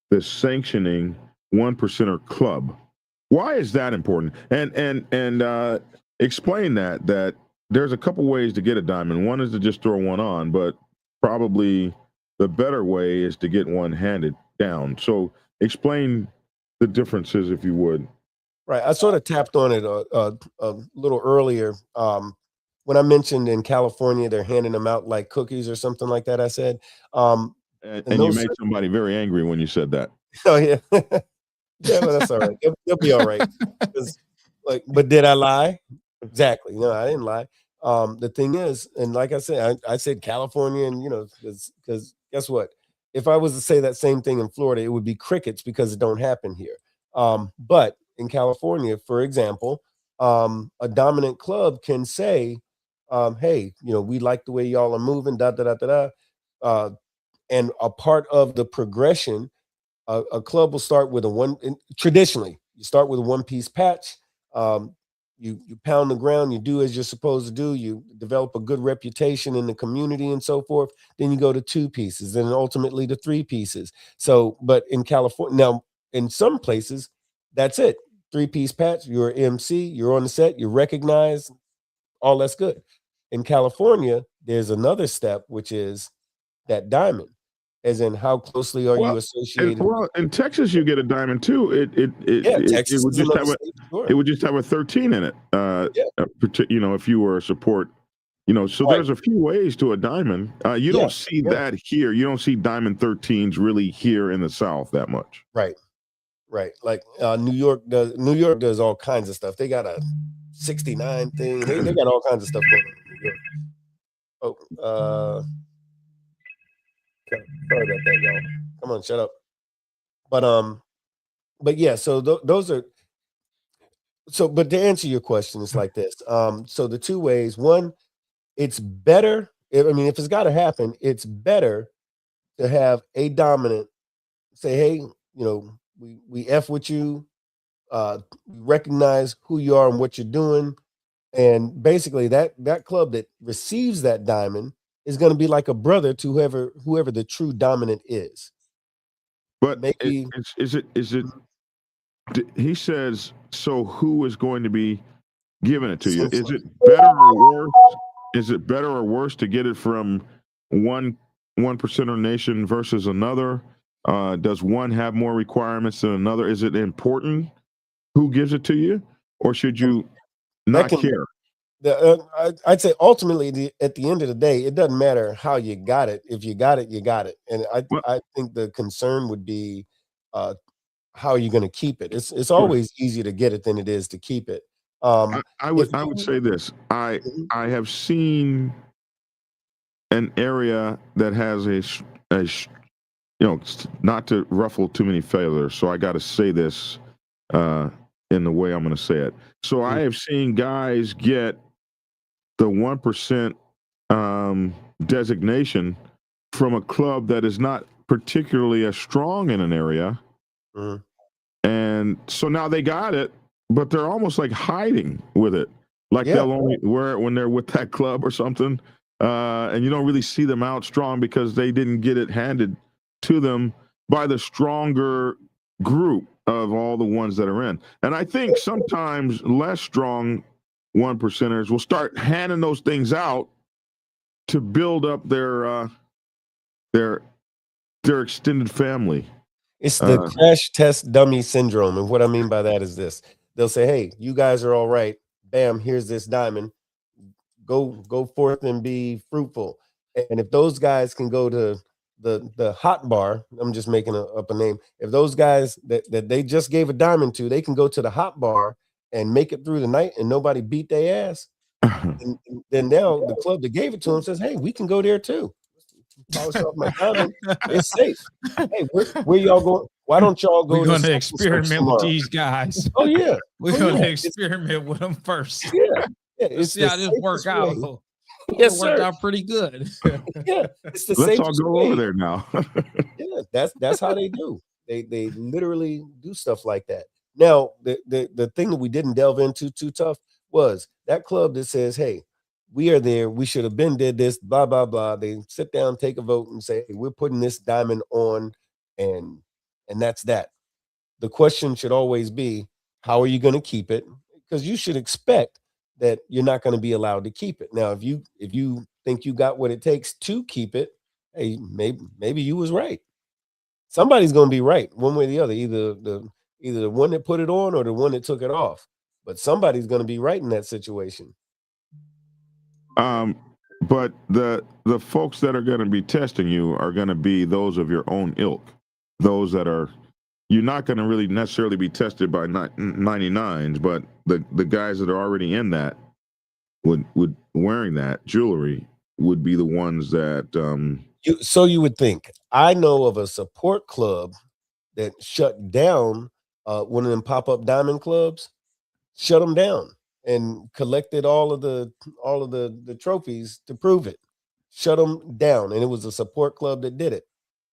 the sanctioning one percenter club? Why is that important? And explain that there's a couple ways to get a diamond. One is to just throw one on, but probably the better way is to get one handed down. So explain the differences, if you would. Right. I sort of tapped on it a little earlier. When I mentioned in California, they're handing them out like cookies or something like that, I said. And you made somebody very angry when you said that. Oh, yeah. Yeah, well, that's all right. They'll be all right. But did I lie? Exactly. No, I didn't lie. The thing is, and like I said, I said California, and because guess what? If I was to say that same thing in Florida, it would be crickets because it don't happen here. But in California, for example, a dominant club can say, hey, we like the way y'all are moving, da da da da da. And a part of the progression, a club will start with traditionally, you start with a one-piece patch. You pound the ground, you do as you're supposed to do, you develop a good reputation in the community and so forth. Then you go to 2 pieces and ultimately to 3 pieces. So, but in California, now in some places, that's it. 3-piece patch, you're an MC, you're on the set, you're recognized, all that's good. In California, there's another step, which is that diamond. As in, how closely are you associated? Well, in Texas, you get a diamond too. It would just have a 13 in it. If you were a support, so there's a few ways to a diamond. You don't see that here. You don't see diamond 13s really here in the South that much. Right. Like New York does all kinds of stuff. They got a 69 thing. They got all kinds of stuff going on in New York. Sorry about that, y'all. Come on, shut up. But yeah, so those are So, but to answer your question, it's like this. So the two ways. One, it's better. I mean, if it's got to happen, it's better to have a dominant say, "Hey, we f with you. We recognize who you are and what you're doing." And basically, that club that receives that diamond is going to be like a brother to whoever the true dominant is. But Maybe is it? He says so. Who is going to be giving it to you? Is it better or worse? Is it better or worse to get it from one percenter nation versus another? Does one have more requirements than another? Is it important who gives it to you, or should you not care? I'd say ultimately, at the end of the day, it doesn't matter how you got it. If you got it, you got it. And Well, I think the concern would be how are you going to keep it. It's sure. always easier to get it than it is to keep it. I If would you, say this. Mhm. I have seen an area that has not to ruffle too many feathers, so I got to say this in the way I'm going to say it. So I have seen guys get the 1% designation from a club that is not particularly as strong in an area, Mhm. and so now they got it, but they're almost like hiding with it, like Yeah. they'll only wear it when they're with that club or something, and you don't really see them out strong because they didn't get it handed to them by the stronger group of all the ones that are in. And I think sometimes less strong one percenters will start handing those things out to build up their their extended family. It's the Uh, crash test dummy syndrome. And what I mean by that is this. They'll say, "Hey, you guys are all right. Bam, here's this diamond. Go forth and be fruitful." And if those guys can go to the hot bar, I'm just making up a name. If those guys that they just gave a diamond to, they can go to the hot bar and make it through the night and nobody beat their ass, and then now the club that gave it to them says, "Hey, we can go there too. Polish off my diamond. It's safe. Hey, where y'all going? Why don't y'all We're go to gonna such and such experiment with tomorrow?" these guys. Oh yeah, We're oh gonna yeah, experiment with them first. yeah, yeah. Let's It's see the how this work safest out. way. It Yes, worked sir. out pretty good. Yeah, it's the let's all safest go over way. there now. Yeah, that's how they do. They literally do stuff like that. Now, the thing that we didn't delve into too tough was that club that says, "Hey, we are there. We should have been did this." Blah blah blah. They sit down, take a vote, and say, "Hey, we're putting this diamond on," and that's that. The question should always be, how are you going to keep it? Because you should expect that you're not going to be allowed to keep it. Now, if you think you got what it takes to keep it, hey, maybe you was right. Somebody's going to be right one way or the other, either the one that put it on or the one that took it off. But somebody's going to be right in that situation. um, but the folks that are going to be testing you are going to be those of your own ilk, those that are you're not going to really necessarily be tested by 99s, but the guys that are already in that would wearing that jewelry would be the ones that So you would think. I know of a support club that shut down one of them pop-up diamond clubs, shut them down and collected all of the trophies to prove it. Shut them down, and it was a support club that did it.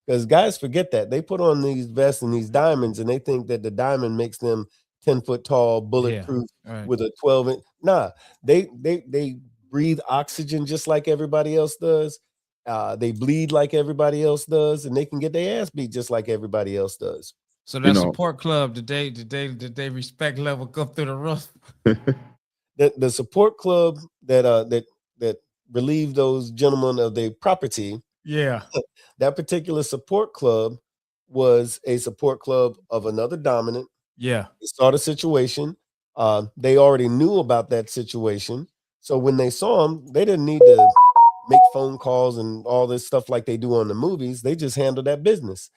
Because guys forget that they put on these vests and these diamonds, and they think that the diamond makes them 10 foot tall, Yeah. bulletproof Right. with a 12 inch. Nah, they breathe oxygen just like everybody else does. They bleed like everybody else does, and they can get their ass beat just like everybody else does. So you that know support club, did they respect level go through the roof? The support club that relieved those gentlemen of their property, Yeah. that particular support club was a support club of another dominant. Yeah. They saw the situation. They already knew about that situation. So when they saw him, they didn't need to make phone calls and all this stuff like they do on the movies. They just handled that business.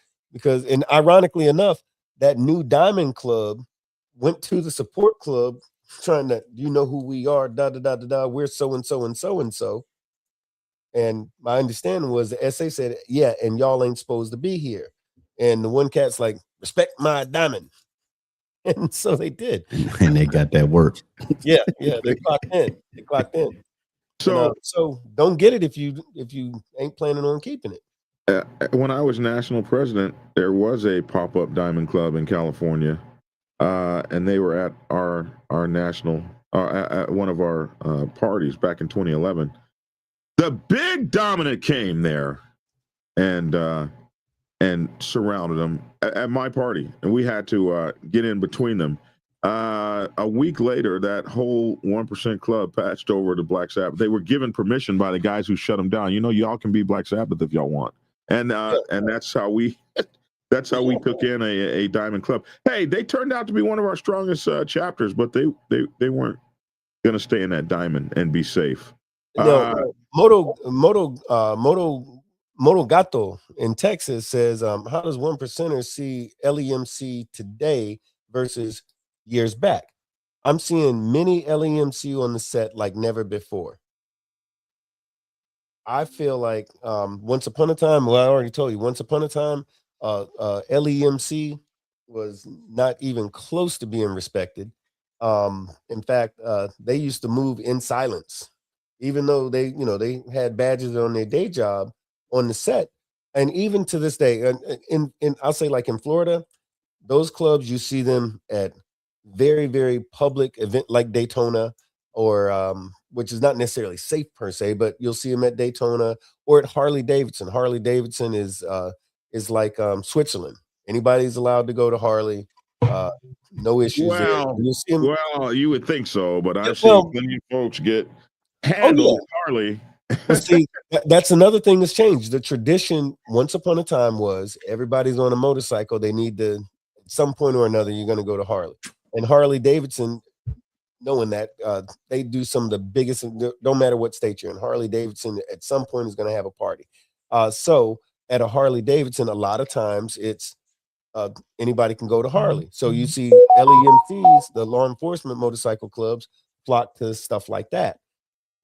And ironically enough, that new Diamond Club went to the support club trying to, you know who we are, da da da da da. We're so and so and so and so. And my understanding was the SA said, "Yeah, and y'all ain't supposed to be here." And the one cat's like, "Respect my diamond." And so they did. And they got that work. Yeah, they clocked in. They clocked in. So So don't get it if you ain't planning on keeping it. when I was national president, there was a pop-up diamond club in California, and they were at our national at one of our parties back in 2011. The big dominant came there and surrounded them at my party, and we had to get in between them. A week later, that whole 1% club patched over to Black Sabbath. They were given permission by the guys who shut them down. You know, y'all can be Black Sabbath if y'all want, and that's how we took in a diamond club. Hey, they turned out to be one of our strongest chapters, but they weren't going to stay in that diamond and be safe. Moto Gato in Texas says, how does 1%ers see LEMC today versus years back? I'm seeing many LEMC on the set like never before. I feel like once upon a time, well, I already told you, once upon a time, LEMC was not even close to being respected. In fact, they used to move in silence, even though they had badges on their day job on the set. And even to this day, in I'll say like in Florida, those clubs, you see them at very, very public event like Daytona, or which is not necessarily safe per se, but you'll see them at Daytona or at Harley Davidson. Harley Davidson is like Switzerland. Anybody's allowed to go to Harley. No issues Well, there. Well, you would think so, but I've seen plenty of folks get handled Harley. But see, that's another thing that's changed. The tradition once upon a time was everybody's on a motorcycle. They need to, at some point or another, you're going to go to Harley. And Harley Davidson, knowing that, they do some of the biggest, don't matter what state you're in, Harley Davidson at some point is going to have a party. So at a Harley Davidson, a lot of times it's anybody can go to Harley. So you see LEMCs, the law enforcement motorcycle clubs, flock to stuff like that.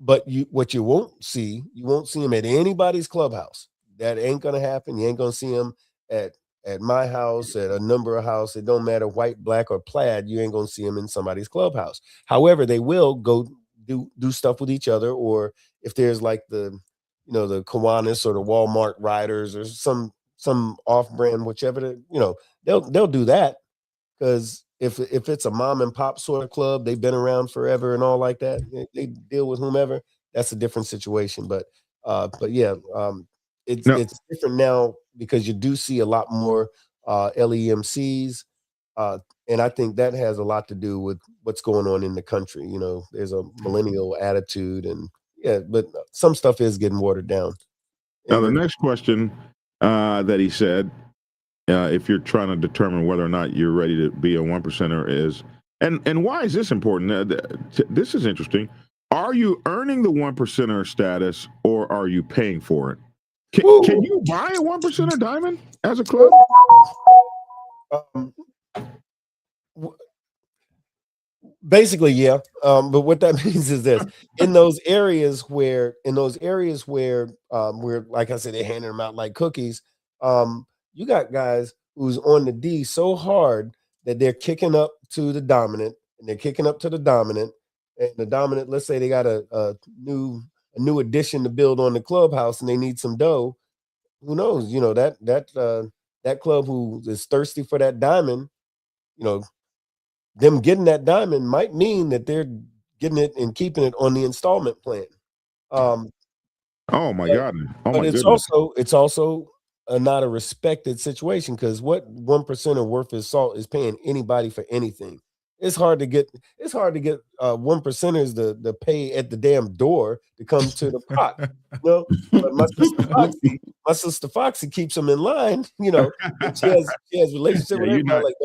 But what you won't see them at anybody's clubhouse. That ain't gonna happen. You ain't gonna see them at my house, at a number of houses. It don't matter, white, black, or plaid. You ain't gonna see them in somebody's clubhouse. However, they will go do stuff with each other, or if there's like the Kiwanis or the Walmart riders or some off-brand, whichever, they'll do that, because if it's a mom and pop sort of club, they've been around forever and all like that, they deal with whomever. That's a different situation. But yeah, it's different now because you do see a lot more LEMCs, and I think that has a lot to do with what's going on in the country. There's a millennial attitude, and but some stuff is getting watered down. Now, the next question that he said, if you're trying to determine whether or not you're ready to be a 1%er is, and why is this important? This is interesting. Are you earning the 1%er status, or are you paying for it? Can you buy a 1%er diamond as a club? Basically, yeah. But what that means is this: in those areas where, where, like I said, they're handing them out like cookies. You got guys who's on the D so hard that they're kicking up to the dominant, and they're kicking up to the dominant, and the dominant, let's say they got a new addition to build on the clubhouse, and they need some dough. Who knows? That club who is thirsty for that diamond, them getting that diamond might mean that they're getting it and keeping it on the installment plan. Oh my God! But it's also not a respected situation, because what 1%er worth his salt is paying anybody for anything. It's hard to get 1%ers to pay at the damn door to come to the pot. But my sister Foxy keeps them in line. She has relationship with everybody. Like,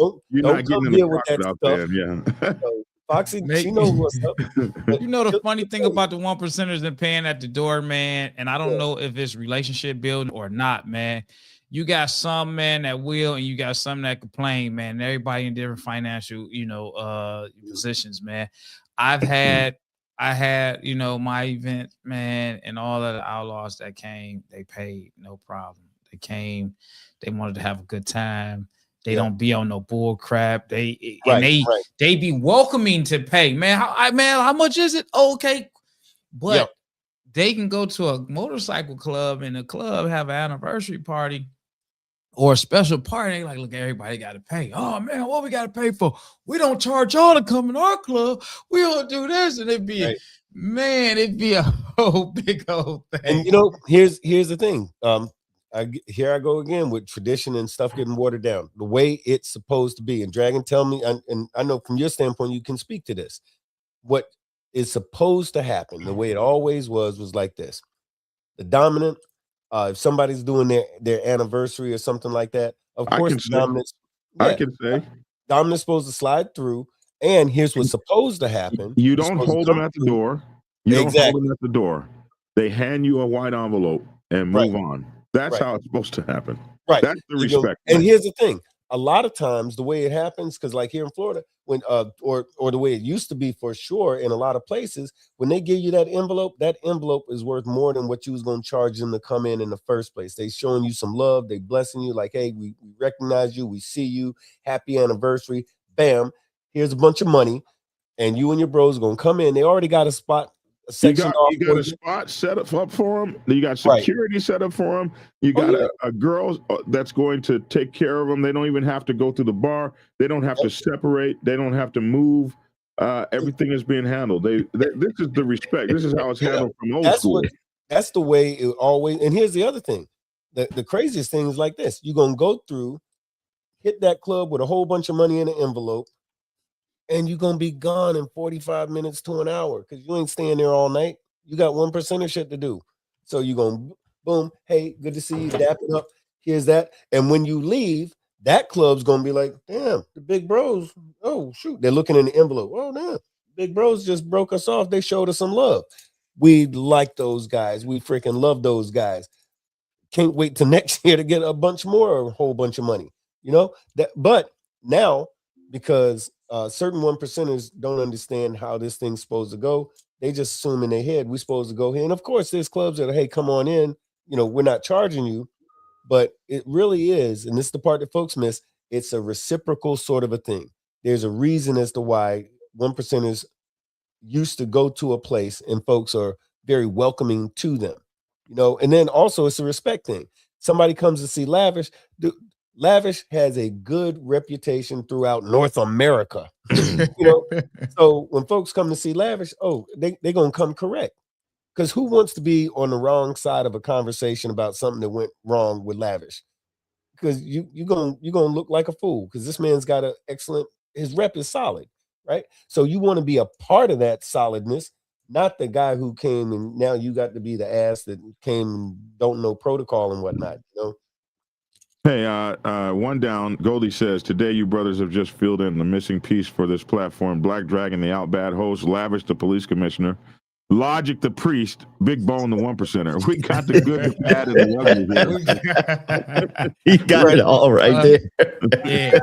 don't come here with that stuff. Yeah. Foxy, she knows what's up. The funny thing about the 1%ers and paying at the door, man, and I don't know if it's relationship building or not, man. You got some, man, that will, and you got some that complain, man. And everybody in different financial, positions, man. I had, my event, man, and all of the outlaws that came, they paid, no problem. They came, they wanted to have a good time. They don't be on no bull crap. They Right. they be welcoming to pay. Man, how much is it? Okay. But Yep. they can go to a motorcycle club and the club have an anniversary party or a special party. They like, look, everybody got to pay. Oh man, what we got to pay for? We don't charge y'all to come in our club. We don't do this. And it'd be, man, it'd be a whole big old thing. And you know, here's the thing. Here I go again with tradition and stuff getting watered down. The way it's supposed to be. And Dragon, tell me, and I know from your standpoint, you can speak to this. What is supposed to happen, the way it always was like this. The dominant, if somebody's doing their anniversary or something like that, of course, I can say dominant's supposed to slide through. And here's what's supposed to happen. You don't hold them at the door. You don't hold them at the door. They hand you a white envelope and move on. That's how it's supposed to happen. Right. That's the respect. And here's the thing. A lot of times the way it happens, because like here in Florida, when or the way it used to be for sure in a lot of places, when they give you that envelope is worth more than what you was going to charge them to come in the first place. They showing you some love, they blessing you, like, hey, we recognize you, we see you, happy anniversary, bam, here's a bunch of money, and you and your bros are going to come in. They already got a spot. You got a spot set up for them. You got security set up for them. You got a girl that's going to take care of them. They don't even have to go to the bar. They don't have to separate. They don't have to move. Everything is being handled. This is the respect. This is how it's handled from old school. That's the way it always. And here's the other thing. The craziest thing is like this. You're going to go through, hit that club with a whole bunch of money in an envelope, and you're going to be gone in 45 minutes to an hour because you ain't staying there all night. You got 1% of shit to do. So you're going to, boom, hey, good to see you, dap it up. Here's that. And when you leave, that club's going to be like, damn, the big bros, oh, shoot. They're looking in the envelope. Oh, damn, big bros just broke us off. They showed us some love. We like those guys. We freaking love those guys. Can't wait till next year to get a bunch more or a whole bunch of money, you know? But now, because certain 1%ers don't understand how this thing's supposed to go. They just assume in their head we're supposed to go here. And of course, there's clubs that are, hey, come on in. You know, we're not charging you, but it really is. And this is the part that folks miss. It's a reciprocal sort of a thing. There's a reason as to why 1%ers used to go to a place and folks are very welcoming to them. You know, and then also it's a respect thing. Somebody comes to see Lavish. Lavish has a good reputation throughout North America. You know, so when folks come to see Lavish, they're gonna come correct. Because who wants to be on the wrong side of a conversation about something that went wrong with Lavish? Because you're gonna look like a fool because this man's got his rep is solid, right? So you want to be a part of that solidness, not the guy who came and now you got to be the ass that came and don't know protocol and whatnot, you know. Hey, one down. Goldie says, today you brothers have just filled in the missing piece for this platform. Black Dragon, the Outbad host, Lavish, the police commissioner, Logic, the priest, Big Bone, the 1%er. We got the good, the bad, and the ugly. He got it all right there. Yeah.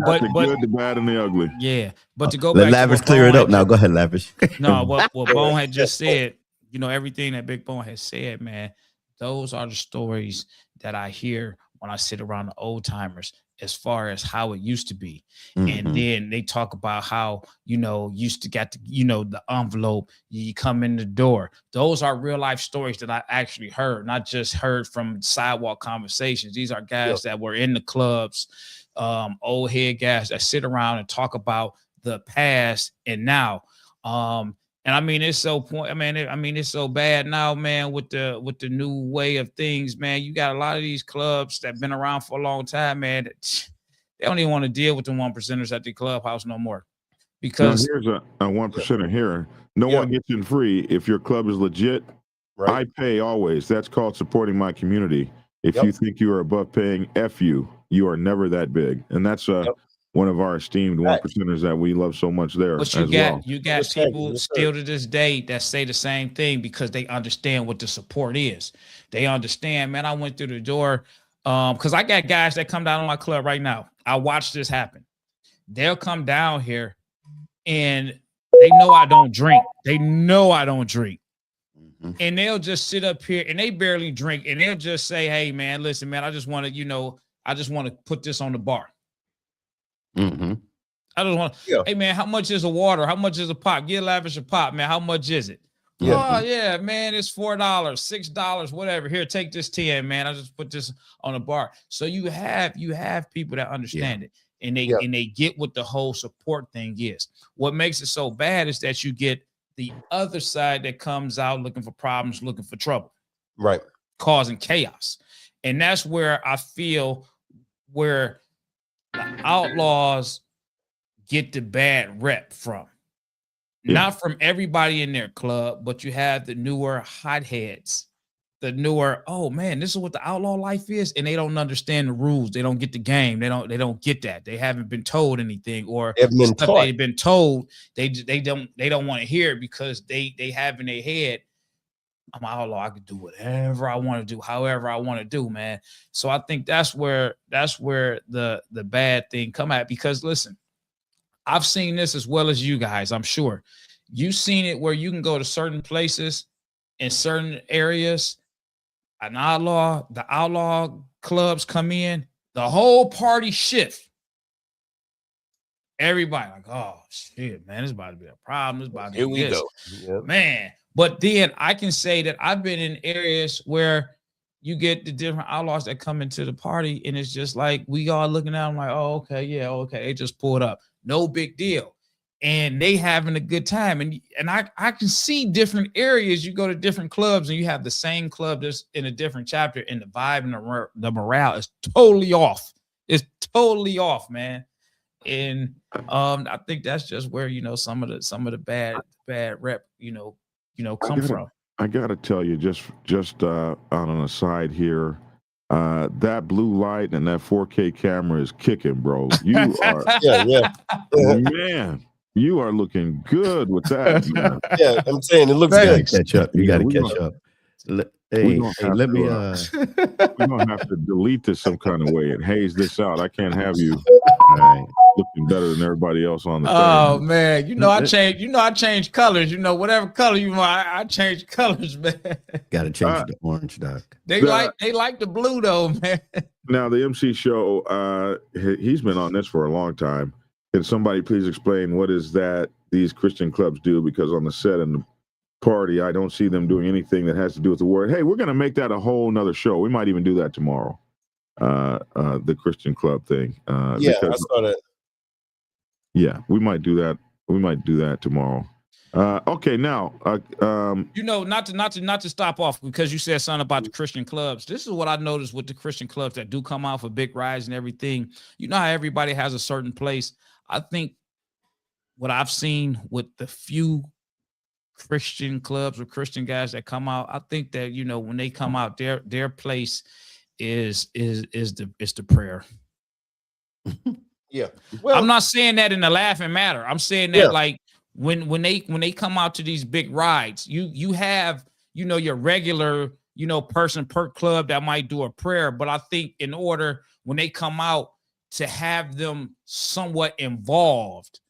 But the good, the bad, and the ugly. Yeah, but to go Let back, Lavish clear it up now. Go ahead, Lavish. No, what Bone had just said. You know, everything that Big Bone has said, man. Those are the stories that I hear when I sit around the old timers as far as how it used to be. And then they talk about how, you know, used to get, the envelope, you come in the door. Those are real life stories that I actually heard, not just heard from sidewalk conversations. These are guys that were in the clubs, old head guys that sit around and talk about the past and now. And I mean, it's so it's so bad now, man, with the new way of things, man. You got a lot of these clubs that have been around for a long time, man. They don't even want to deal with the 1%ers at the clubhouse no more. Because now here's a 1%er here. No one gets in free. If your club is legit, I pay always. That's called supporting my community. If you think you are above paying, F you. You are never that big. And that's one of our esteemed 1%ers that we love so much there. But you got people still to this day that say the same thing because they understand what the support is. They understand, man, I went through the door because I got guys that come down on my club right now. I watch this happen. They'll come down here and they know I don't drink. And they'll just sit up here and they barely drink. And they'll just say, hey, man, listen, man, I just want to, I just want to put this on the bar. Mm-hmm. I just want, Yeah. hey man, how much is a water? How much is a pop? Get lavish a pop, man. How much is it? Yeah. Oh yeah, man, it's $4, $6, whatever. Here, take this 10, man. I just put this on the bar. So you have people that understand it, and they get what the whole support thing is. What makes it so bad is that you get the other side that comes out looking for problems, looking for trouble, Right. causing chaos. And that's where I feel where the Outlaws get the bad rep from. Yeah. Not from everybody in their club, but you have the newer hotheads, the newer, oh man, this is what the outlaw life is, and they don't understand the rules. They don't get the game. They don't get that. They haven't been told anything, or they've been told. They don't want to hear it because they have in their head, I'm an outlaw. I can do whatever I want to do, however I want to do, man. So I think that's where the bad thing come at, because listen, I've seen this as well as you guys. I'm sure you've seen it where you can go to certain places in certain areas. The outlaw clubs come in, the whole party shift. Everybody like, oh shit, man, it's about to be a problem. It's about to be this. Go. Man. But then I can say that I've been in areas where you get the different outlaws that come into the party, and it's just like we all looking at them like, oh, okay, yeah, okay, they just pulled up. No big deal. And they having a good time. And I can see different areas. You go to different clubs and you have the same club just in a different chapter, and the vibe and the morale is totally off. It's totally off, man. And I think that's just where, you know, some of the bad rep, come from. I gotta tell you, just on an aside here, that blue light and that 4K camera is kicking, bro. You are, man, you are looking good with that. Man. Yeah, I'm saying it looks good. Catch up. You got to catch up. Hey, let me. We're gonna have to delete this some kind of way and haze this out. I can't have you looking better than everybody else on the. Oh man, I change colors. Whatever color you want, I change colors, man. Got to change the orange, Doc. They like the blue though, man. Now the MC show, he's been on this for a long time. Can somebody please explain what is that these Christian clubs do? Because on the set and the party, I don't see them doing anything that has to do with the word. Hey, we're going to make that a whole nother show. We might even do that tomorrow. The Christian club thing. I saw that. Yeah, we might do that. We might do that tomorrow. Okay, now, not to stop off, because you said something about the Christian clubs. This is what I noticed with the Christian clubs that do come out for big rides and everything. You know how everybody has a certain place. I think what I've seen with the few Christian clubs or Christian guys that come out, I think that, when they come out, their place is the prayer. Yeah. Well, I'm not saying that in a laughing matter. I'm saying that like when they come out to these big rides, you have, your regular, person per club that might do a prayer. But I think in order, when they come out, to have them somewhat involved,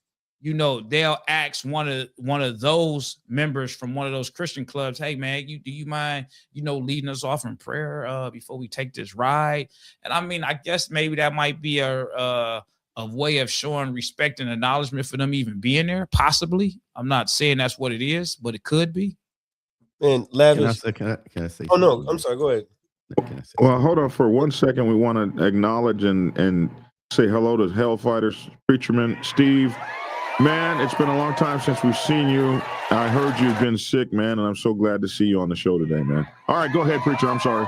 they'll ask one of those members from one of those Christian clubs, hey man, do you mind, leading us off in prayer before we take this ride? And I mean, I guess maybe that might be a way of showing respect and acknowledgement for them even being there. Possibly. I'm not saying that's what it is, but it could be. And lavish. Can I say? Oh no, I'm sorry. Go ahead. Well, hold on for 1 second. We want to acknowledge and say hello to Hellfighters Preacherman Steve. Man, it's been a long time since we've seen you. I heard you've been sick, man, and I'm so glad to see you on the show today, man. All right, go ahead, Preacher. I'm sorry.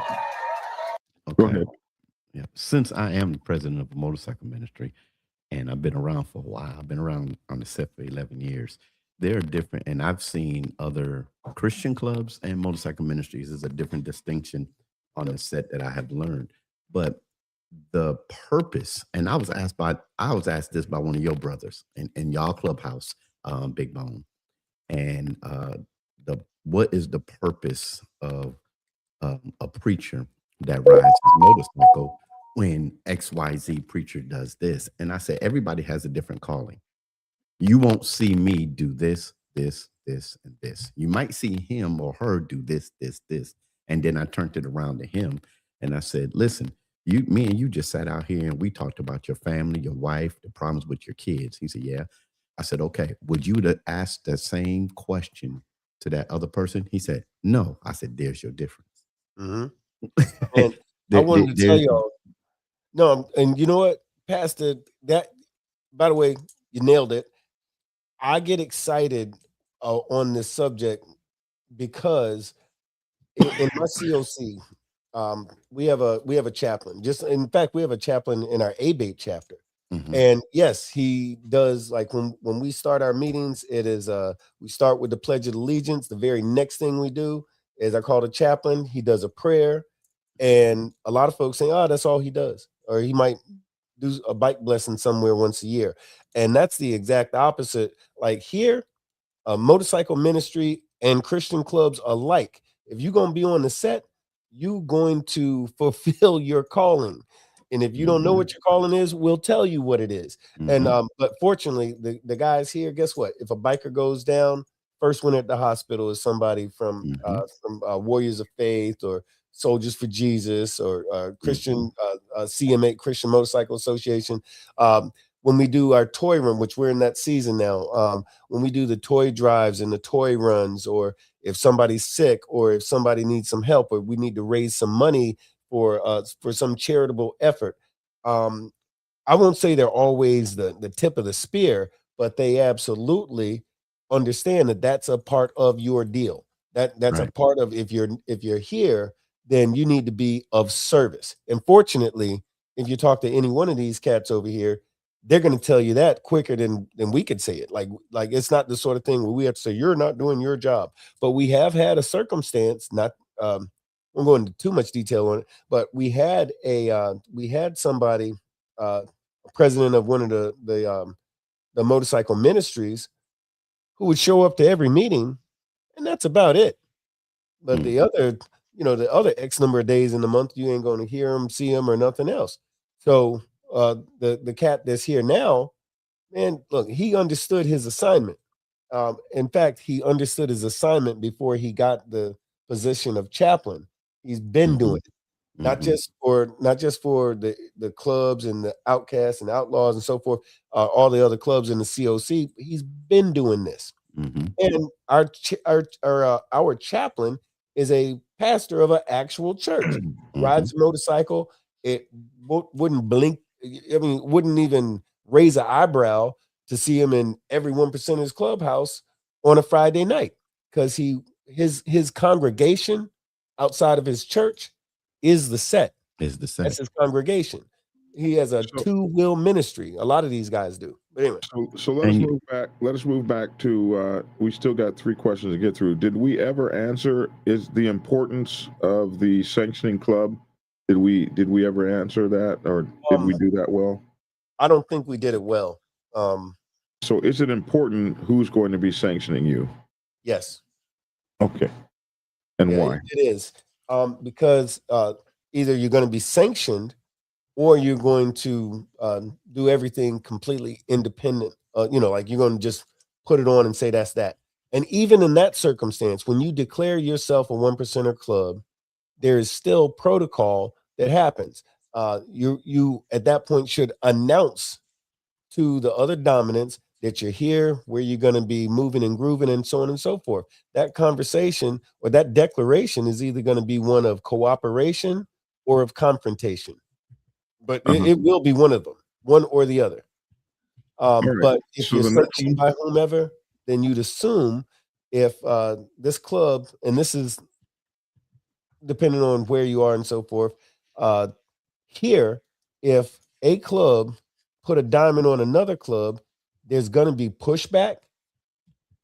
Okay. Go ahead. Yeah. Since I am the president of the motorcycle ministry, and I've been around for a while, I've been around on the set for 11 years. They're different, and I've seen other Christian clubs and motorcycle ministries. There's a different distinction on the set that I have learned. But the purpose, and I was asked this by one of your brothers in y'all clubhouse, Big Bone, and what is the purpose of a preacher that rides his motorcycle when XYZ preacher does this? And I said, everybody has a different calling. You won't see me do this, this, and this. You might see him or her do this, this, and then I turned it around to him and I said, listen, me and you just sat out here and we talked about your family, your wife, the problems with your kids. He said, yeah. I said, okay, would you to ask the same question to that other person? He said, no. I said, there's your difference. And I wanted to tell y'all, no, and you know what, Pastor, that, by the way, you nailed it. I get excited on this subject because in my COC, we have a chaplain. Just in fact, we have a chaplain in our ABATE chapter. And yes, he does, like when we start our meetings, it is we start with the Pledge of Allegiance. The very next thing we do is I call the chaplain. He does a prayer, and a lot of folks say, "Oh, that's all he does," or he might do a bike blessing somewhere once a year, and that's the exact opposite. Like here, motorcycle ministry and Christian clubs alike. If you're gonna be on the set, you're going to fulfill your calling. And if you don't know what your calling is, we'll tell you what it is. And but fortunately, the guys here, guess what? If a biker goes down, first one at the hospital is somebody from Warriors of Faith or Soldiers for Jesus or Christian CMA, Christian Motorcycle Association. When we do our toy run, which we're in that season now, when we do the toy drives and the toy runs, or if somebody's sick, or if somebody needs some help, or we need to raise some money for some charitable effort. I won't say they're always the tip of the spear, but they absolutely understand that that's a part of your deal. That's a part of, if you're here, then you need to be of service. And fortunately, if you talk to any one of these cats over here, they're going to tell you that quicker than we could say it. Like it's not the sort of thing where we have to say you're not doing your job. But we have had a circumstance, not won't go into too much detail on it, but we had somebody, president of one of the motorcycle ministries, who would show up to every meeting, and that's about it. But the other X number of days in the month, you ain't going to hear him, see him, or nothing else. So the cat that's here now, man, look, he understood his assignment. In fact, he understood his assignment before he got the position of chaplain. He's been doing it, not just for the clubs and the outcasts and outlaws and so forth, all the other clubs in the COC. He's been doing this, and our chaplain is a pastor of an actual church. Rides a motorcycle. It wouldn't blink. I mean, wouldn't even raise an eyebrow to see him in every 1%ers clubhouse on a Friday night, because his congregation outside of his church is the set. That's his congregation. He has a two-wheel ministry. A lot of these guys do. But anyway. So let us move back. Let us move back to we still got 3 questions to get through. Did we ever answer is the importance of the sanctioning club? Did we ever answer that, or did we do that well? I don't think we did it well. So is it important who's going to be sanctioning you? Yes. Okay. And why? It is. Because either you're going to be sanctioned, or you're going to do everything completely independent. Like you're going to just put it on and say that's that. And even in that circumstance, when you declare yourself a 1%er club, there is still protocol that happens. You at that point should announce to the other dominants that you're here, where you're going to be moving and grooving, and so on and so forth. That conversation or that declaration is either going to be one of cooperation or of confrontation, but it will be one of them, one or the other. But if you're sanctioned by whomever, then you'd assume if this club, and this is depending on where you are and so forth, here, if a club put a diamond on another club, there's going to be pushback.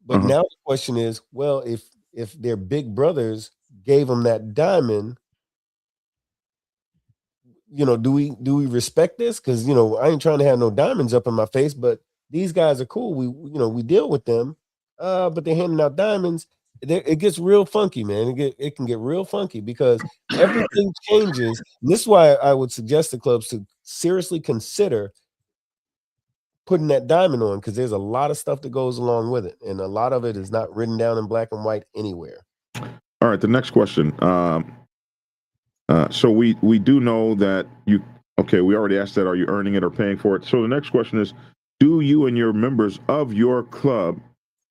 But now the question is, well, if their big brothers gave them that diamond, do we respect this? Because I ain't trying to have no diamonds up in my face, but these guys are cool. We deal with them, but they're handing out diamonds. It gets real funky, man. It can get real funky because everything changes. And this is why I would suggest the clubs to seriously consider putting that diamond on, because there's a lot of stuff that goes along with it, and a lot of it is not written down in black and white anywhere. All right, the next question. So we do know that you. Okay, we already asked that. Are you earning it or paying for it? So the next question is, do you and your members of your club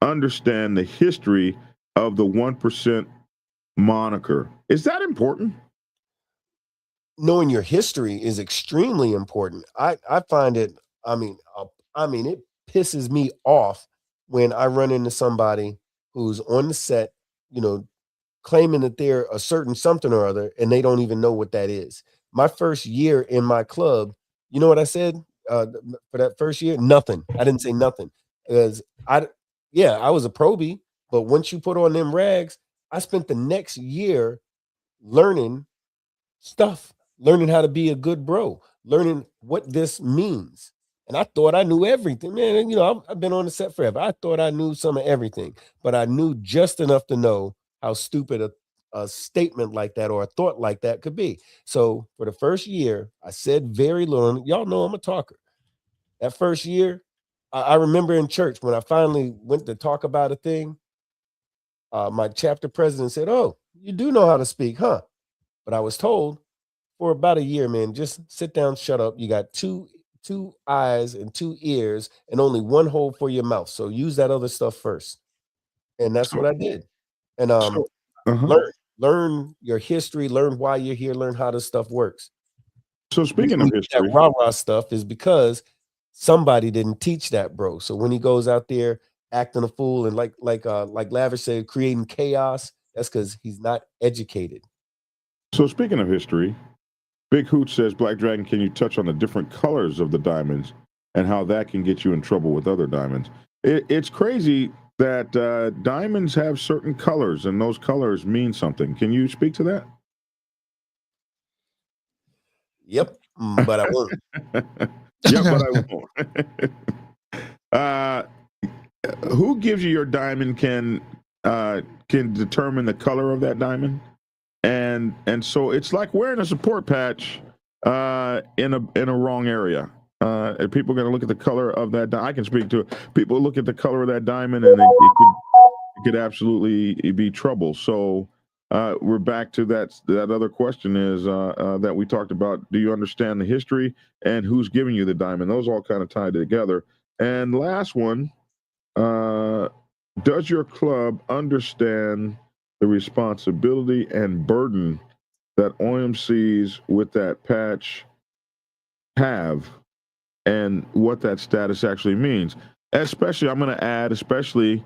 understand the history of the 1% moniker? Is that important? Knowing your history is extremely important. I find it. It pisses me off when I run into somebody who's on the set, you know, claiming that they're a certain something or other, and they don't even know what that is. My first year in my club, you know what I said? For that first year, nothing. I didn't say nothing because yeah, I was a probie, but once you put on them rags, I spent the next year learning stuff, learning how to be a good bro, learning what this means. And I thought I knew everything, man. And, I've been on the set forever. I thought I knew some of everything, but I knew just enough to know how stupid a statement like that or a thought like that could be. So for the first year, I said very little. And y'all know I'm a talker. That first year, I remember in church when I finally went to talk about a thing, my chapter president said, "Oh, you do know how to speak, huh?" But I was told for about a year, man, just sit down, shut up. You got two eyes and two ears and only one hole for your mouth. So use that other stuff first. And that's what So, I did. And so uh-huh. learn your history, learn why you're here, learn how this stuff works. So speaking of history, that rah-rah stuff is because somebody didn't teach that, bro. So when he goes out there acting a fool and like Lavish said, creating chaos, that's because he's not educated. so speaking of history, Big Hooch says, Black Dragon, can you touch on the different colors of the diamonds and how that can get you in trouble with other diamonds? It's crazy that diamonds have certain colors and those colors mean something. Can you speak to that? Yep, but I won't. Yeah, but I won't. Who gives you your diamond can determine the color of that diamond, and so it's like wearing a support patch in a wrong area. And people are going to look at the color of that. I can speak to it. People look at the color of that diamond, and it could absolutely be trouble. So we're back to that other question is that we talked about. Do you understand the history and who's giving you the diamond? Those all kind of tied together. And last one, does your club understand the responsibility and burden that OMCs with that patch have and what that status actually means? Especially, I'm going to add, especially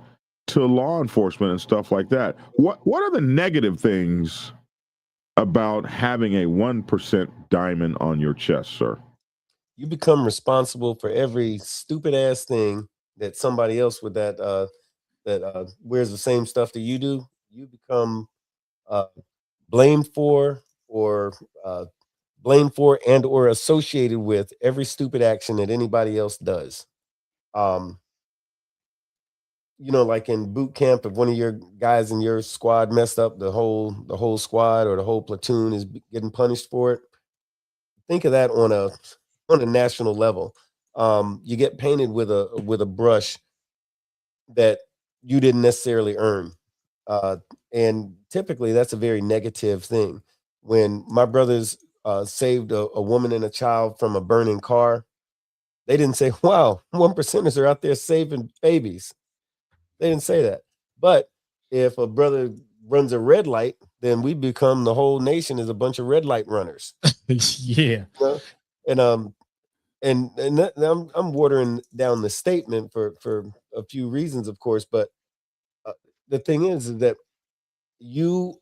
to law enforcement and stuff like that. What are the negative things about having a 1% diamond on your chest, sir? You become responsible for every stupid ass thing that somebody else with that wears the same stuff that you do. You become uh, blamed for or and or associated with every stupid action that anybody else does. Um, like in boot camp, if one of your guys in your squad messed up, the whole squad or the whole platoon is getting punished for it. Think of that on a national level. You get painted with a brush that you didn't necessarily earn. And typically that's a very negative thing. When my brothers saved a woman and a child from a burning car, they didn't say, wow, 1%ers are out there saving babies. They didn't say that. But if a brother runs a red light, then we become the whole nation is a bunch of red light runners. Yeah. And I'm watering down the statement for a few reasons, of course, but the thing is that you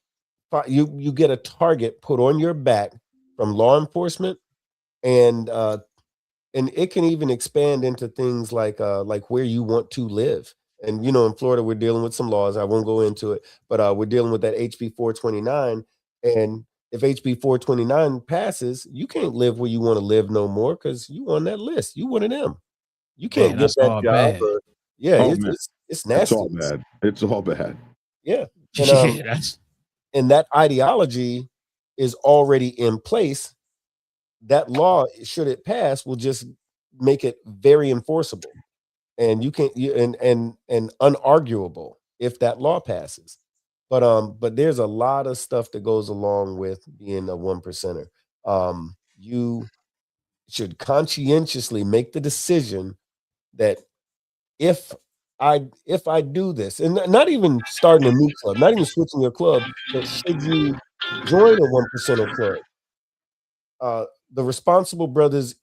get a target put on your back from law enforcement, and it can even expand into things like where you want to live. And in Florida, we're dealing with some laws. I won't go into it, but we're dealing with that HB 429. And if HB 429 passes, you can't live where you want to live no more because you on that list. You one of them. You can't Man, get that's that all job. bad. Yeah, Oh, it's it's nasty. all bad. It's all bad. Yeah. Yeah, that's And that ideology is already in place. That law, should it pass, will just make it very enforceable, and you can't and unarguable if that law passes. But there's a lot of stuff that goes along with being a one percenter. You should conscientiously make the decision that if I do this, and not even starting a new club, not even switching your club, but should you join a one percenter club, the responsible brothers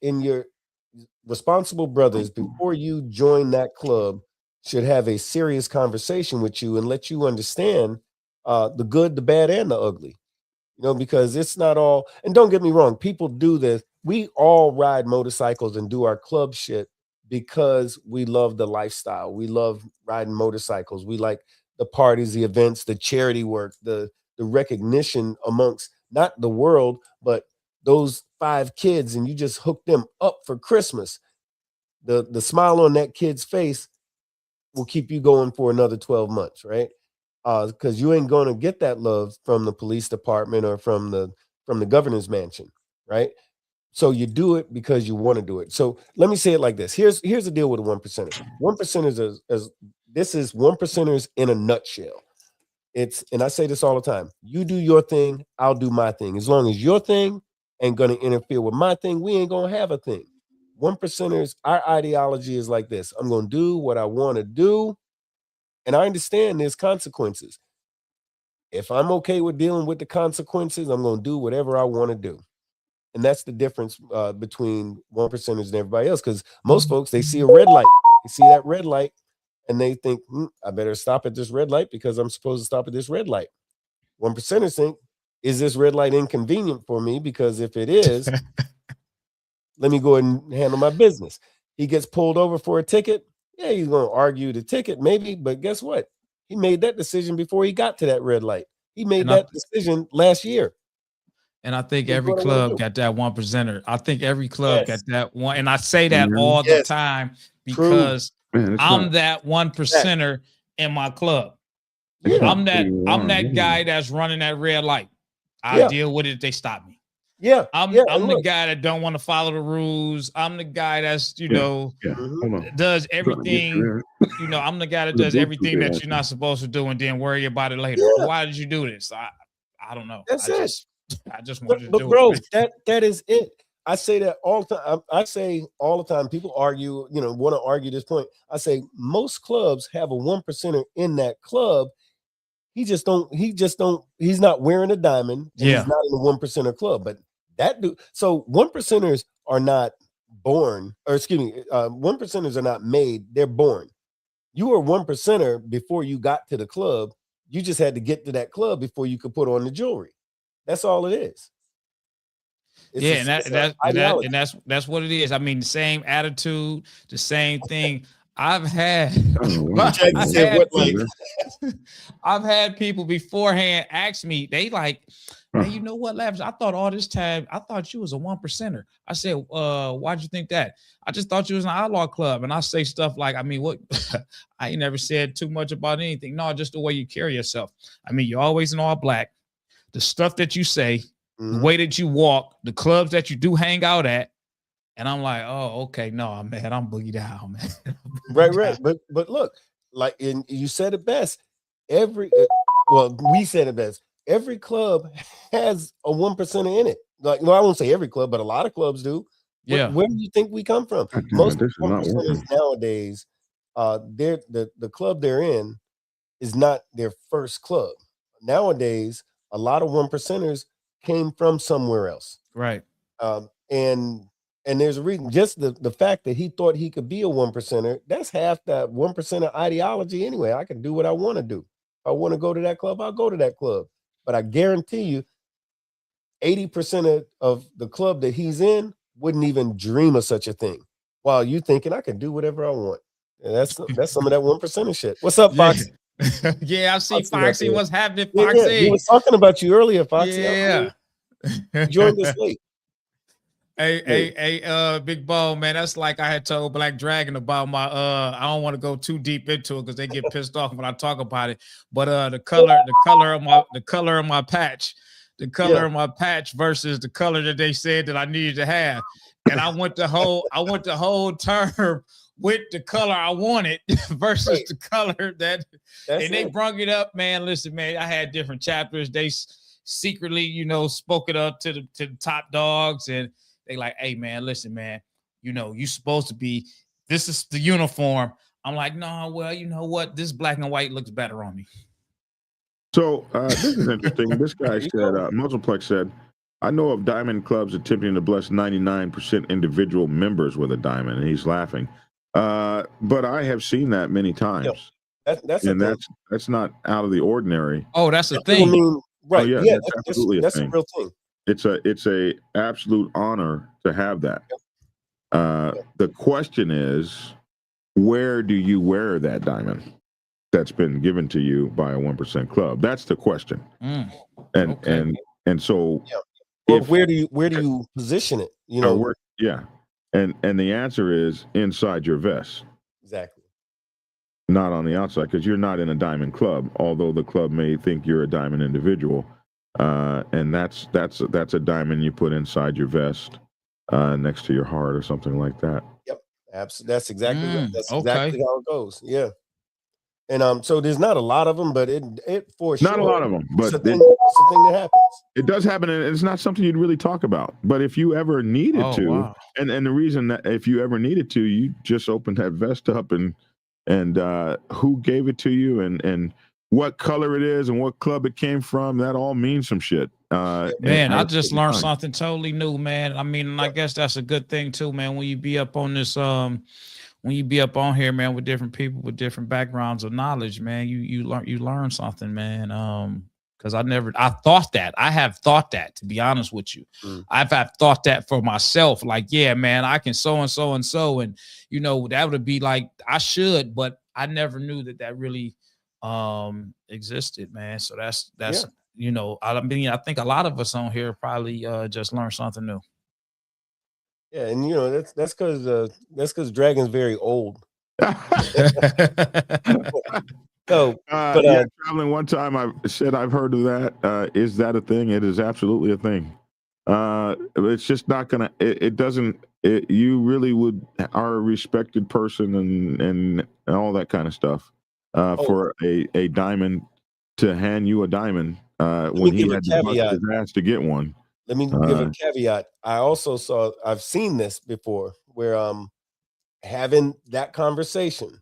before you join that club should have a serious conversation with you and let you understand the good, the bad, and the ugly. Because it's not all, and don't get me wrong, people do this. We all ride motorcycles and do our club shit because we love the lifestyle. We love riding motorcycles. We like the parties, the events, the charity work, the recognition amongst not the world, but those 5 kids, and you just hook them up for Christmas. The smile on that kid's face will keep you going for another 12 months, right? Because you ain't going to get that love from the police department or from the governor's mansion, right? So you do it because you want to do it. So let me say it like this. Here's the deal with a one percenter. One percenters this is one percenters in a nutshell. And I say this all the time. You do your thing, I'll do my thing. As long as your thing ain't going to interfere with my thing, we ain't going to have a thing. One percenters, our ideology is like this. I'm going to do what I want to do. And I understand there's consequences. If I'm okay with dealing with the consequences, I'm going to do whatever I want to do. And that's the difference between one percenters and everybody else. Because most folks, they see a red light. They see that red light and they think, I better stop at this red light because I'm supposed to stop at this red light. One percenters think, is this red light inconvenient for me? Because if it is, let me go ahead and handle my business. He gets pulled over for a ticket. Yeah, he's going to argue the ticket maybe, but guess what? He made that decision before he got to that red light. He made that decision last year. And I think every club got that one percenter. I think every club got that one. And I say that all the time because I'm that one percenter in my club. Yeah. I'm that guy that's running that red light. I deal with it if they stop me. Yeah. I'm the guy that don't want to follow the rules. I'm the guy that's, does everything. I'm the guy that does everything that you're not supposed to do and then worry about it later. Yeah. Why did you do this? I don't know. I just wanted to do bro, it. that is it. I say that all the time. I say all the time. People argue, want to argue this point. I say most clubs have a one percenter in that club. He's not wearing a diamond. He's not in a one percenter club. But that dude, so one percenters are not born, or excuse me, one percenters are not made, they're born. You were one percenter before you got to the club. You just had to get to that club before you could put on the jewelry. That's all it is. That's what it is. I mean, the same attitude, the same thing. I've had people beforehand ask me, they like, hey, you know what, Lavish? I thought all this time, I thought you was a one percenter. I said, why'd you think that? I just thought you was an outlaw club. And I say stuff like, I mean, what? I ain't never said too much about anything. No, just the way you carry yourself. I mean, you're always in all black. The stuff that you say, the way that you walk, the clubs that you do hang out at. And I'm like, oh, okay, no, man, I'm boogie down, man. Right. But look, like, and you said it best. We said it best. Every club has a one percenter in it. Like, no, I won't say every club, but a lot of clubs do. Yeah. Where do you think we come from? Most one percenters nowadays, the club they're in is not their first club. Nowadays, a lot of one percenters came from somewhere else. Right. And there's a reason. Just the fact that he thought he could be a one percenter, that's half that one percenter ideology anyway. I can do what I want to do. If I want to go to that club, I'll go to that club. But I guarantee you, 80% of the club that he's in wouldn't even dream of such a thing. While you thinking I can do whatever I want. And that's some of that one percenter shit. What's up, Fox? Yeah, I see Foxy. What's happening, Foxy? Yeah, he was talking about you earlier, Foxy. Yeah. You joined us late. Hey, Big Bo, man, that's like I had told Black Dragon about my I don't want to go too deep into it because they get pissed off when I talk about it. But the color of my patch versus the color that they said that I needed to have. And I went the whole term with the color I wanted versus Right. the color that, That's and they it. brung it up, man. Listen, man, I had different chapters. They secretly, spoke it up to the top dogs, and they like, hey, man, listen, man, you supposed to be. This is the uniform. I'm like, no, well, you know what? This black and white looks better on me. So this is interesting. This guy you said, go. Muzzleplex said, I know of diamond clubs attempting to bless 99% individual members with a diamond, and he's laughing. But I have seen that many times, That's a and thing. that's not out of the ordinary. Oh, that's a I thing. mean, right? yeah, Yeah, that's absolutely a that's a thing. real thing. It's a absolute honor to have that. The question is, where do you wear that diamond that's been given to you by a 1% club? That's the question. Mm, And okay. and so Yeah. Well, if where do you position it? and the answer is inside your vest, Exactly. not on the outside, because you're not in a diamond club, although the club may think you're a diamond individual. And that's a diamond you put inside your vest, next to your heart or something like that. Absolutely. That's exactly right. That's okay. exactly how it goes. Yeah. And so there's not a lot of them, but it for Not sure. a lot of them, It's but a thing that happens. it does happen, and it's not something you'd really talk about. But if you ever needed Oh, to, wow. and the reason that if you ever needed to, you just open that vest up and who gave it to you and what color it is and what club it came from, that all means some shit. Man, I just learned time. something totally new, man. I mean, I guess that's a good thing too, man. When you be up on this, when you be up on here, man, with different people with different backgrounds of knowledge, man, you learn something, man. Because I have thought that, to be honest with you. I've thought that for myself, like, yeah, man, I can so and so and so, and that would be like I should, but I never knew that really existed, man. So that's I mean, I think a lot of us on here probably just learned something new. Yeah, and that's because Dragon's very old. So, but traveling one time, I said I've heard of that. Is that a thing? It is absolutely a thing. It's just not gonna. It doesn't. You really are a respected person and all that kind of stuff. For a diamond to hand you a diamond when he had to bust his ass to get one. Let me give a caveat. I've seen this before where having that conversation.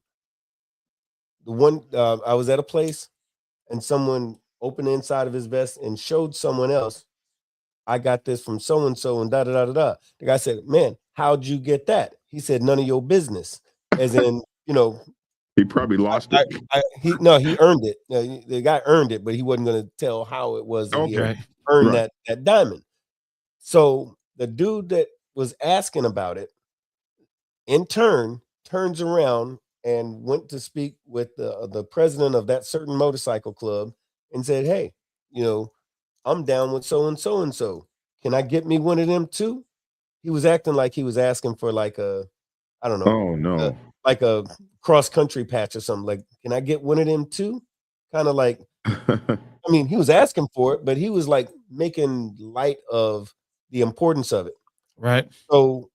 The one I was at a place and someone opened the inside of his vest and showed someone else, I got this from so and so and da da da da da. The guy said, "Man, how'd you get that?" He said, "None of your business." As in, he probably lost it. He earned it. The guy earned it, but he wasn't going to tell how it was that he earned that diamond. So the dude that was asking about it, in turn, turns around and went to speak with the president of that certain motorcycle club and said, "Hey, I'm down with so and so and so. Can I get me one of them too?" He was acting like he was asking for like I don't know. Oh no. Like a cross country patch or something. Like, can I get one of them too? Kind of like, I mean, he was asking for it, but he was like making light of the importance of it. Right. So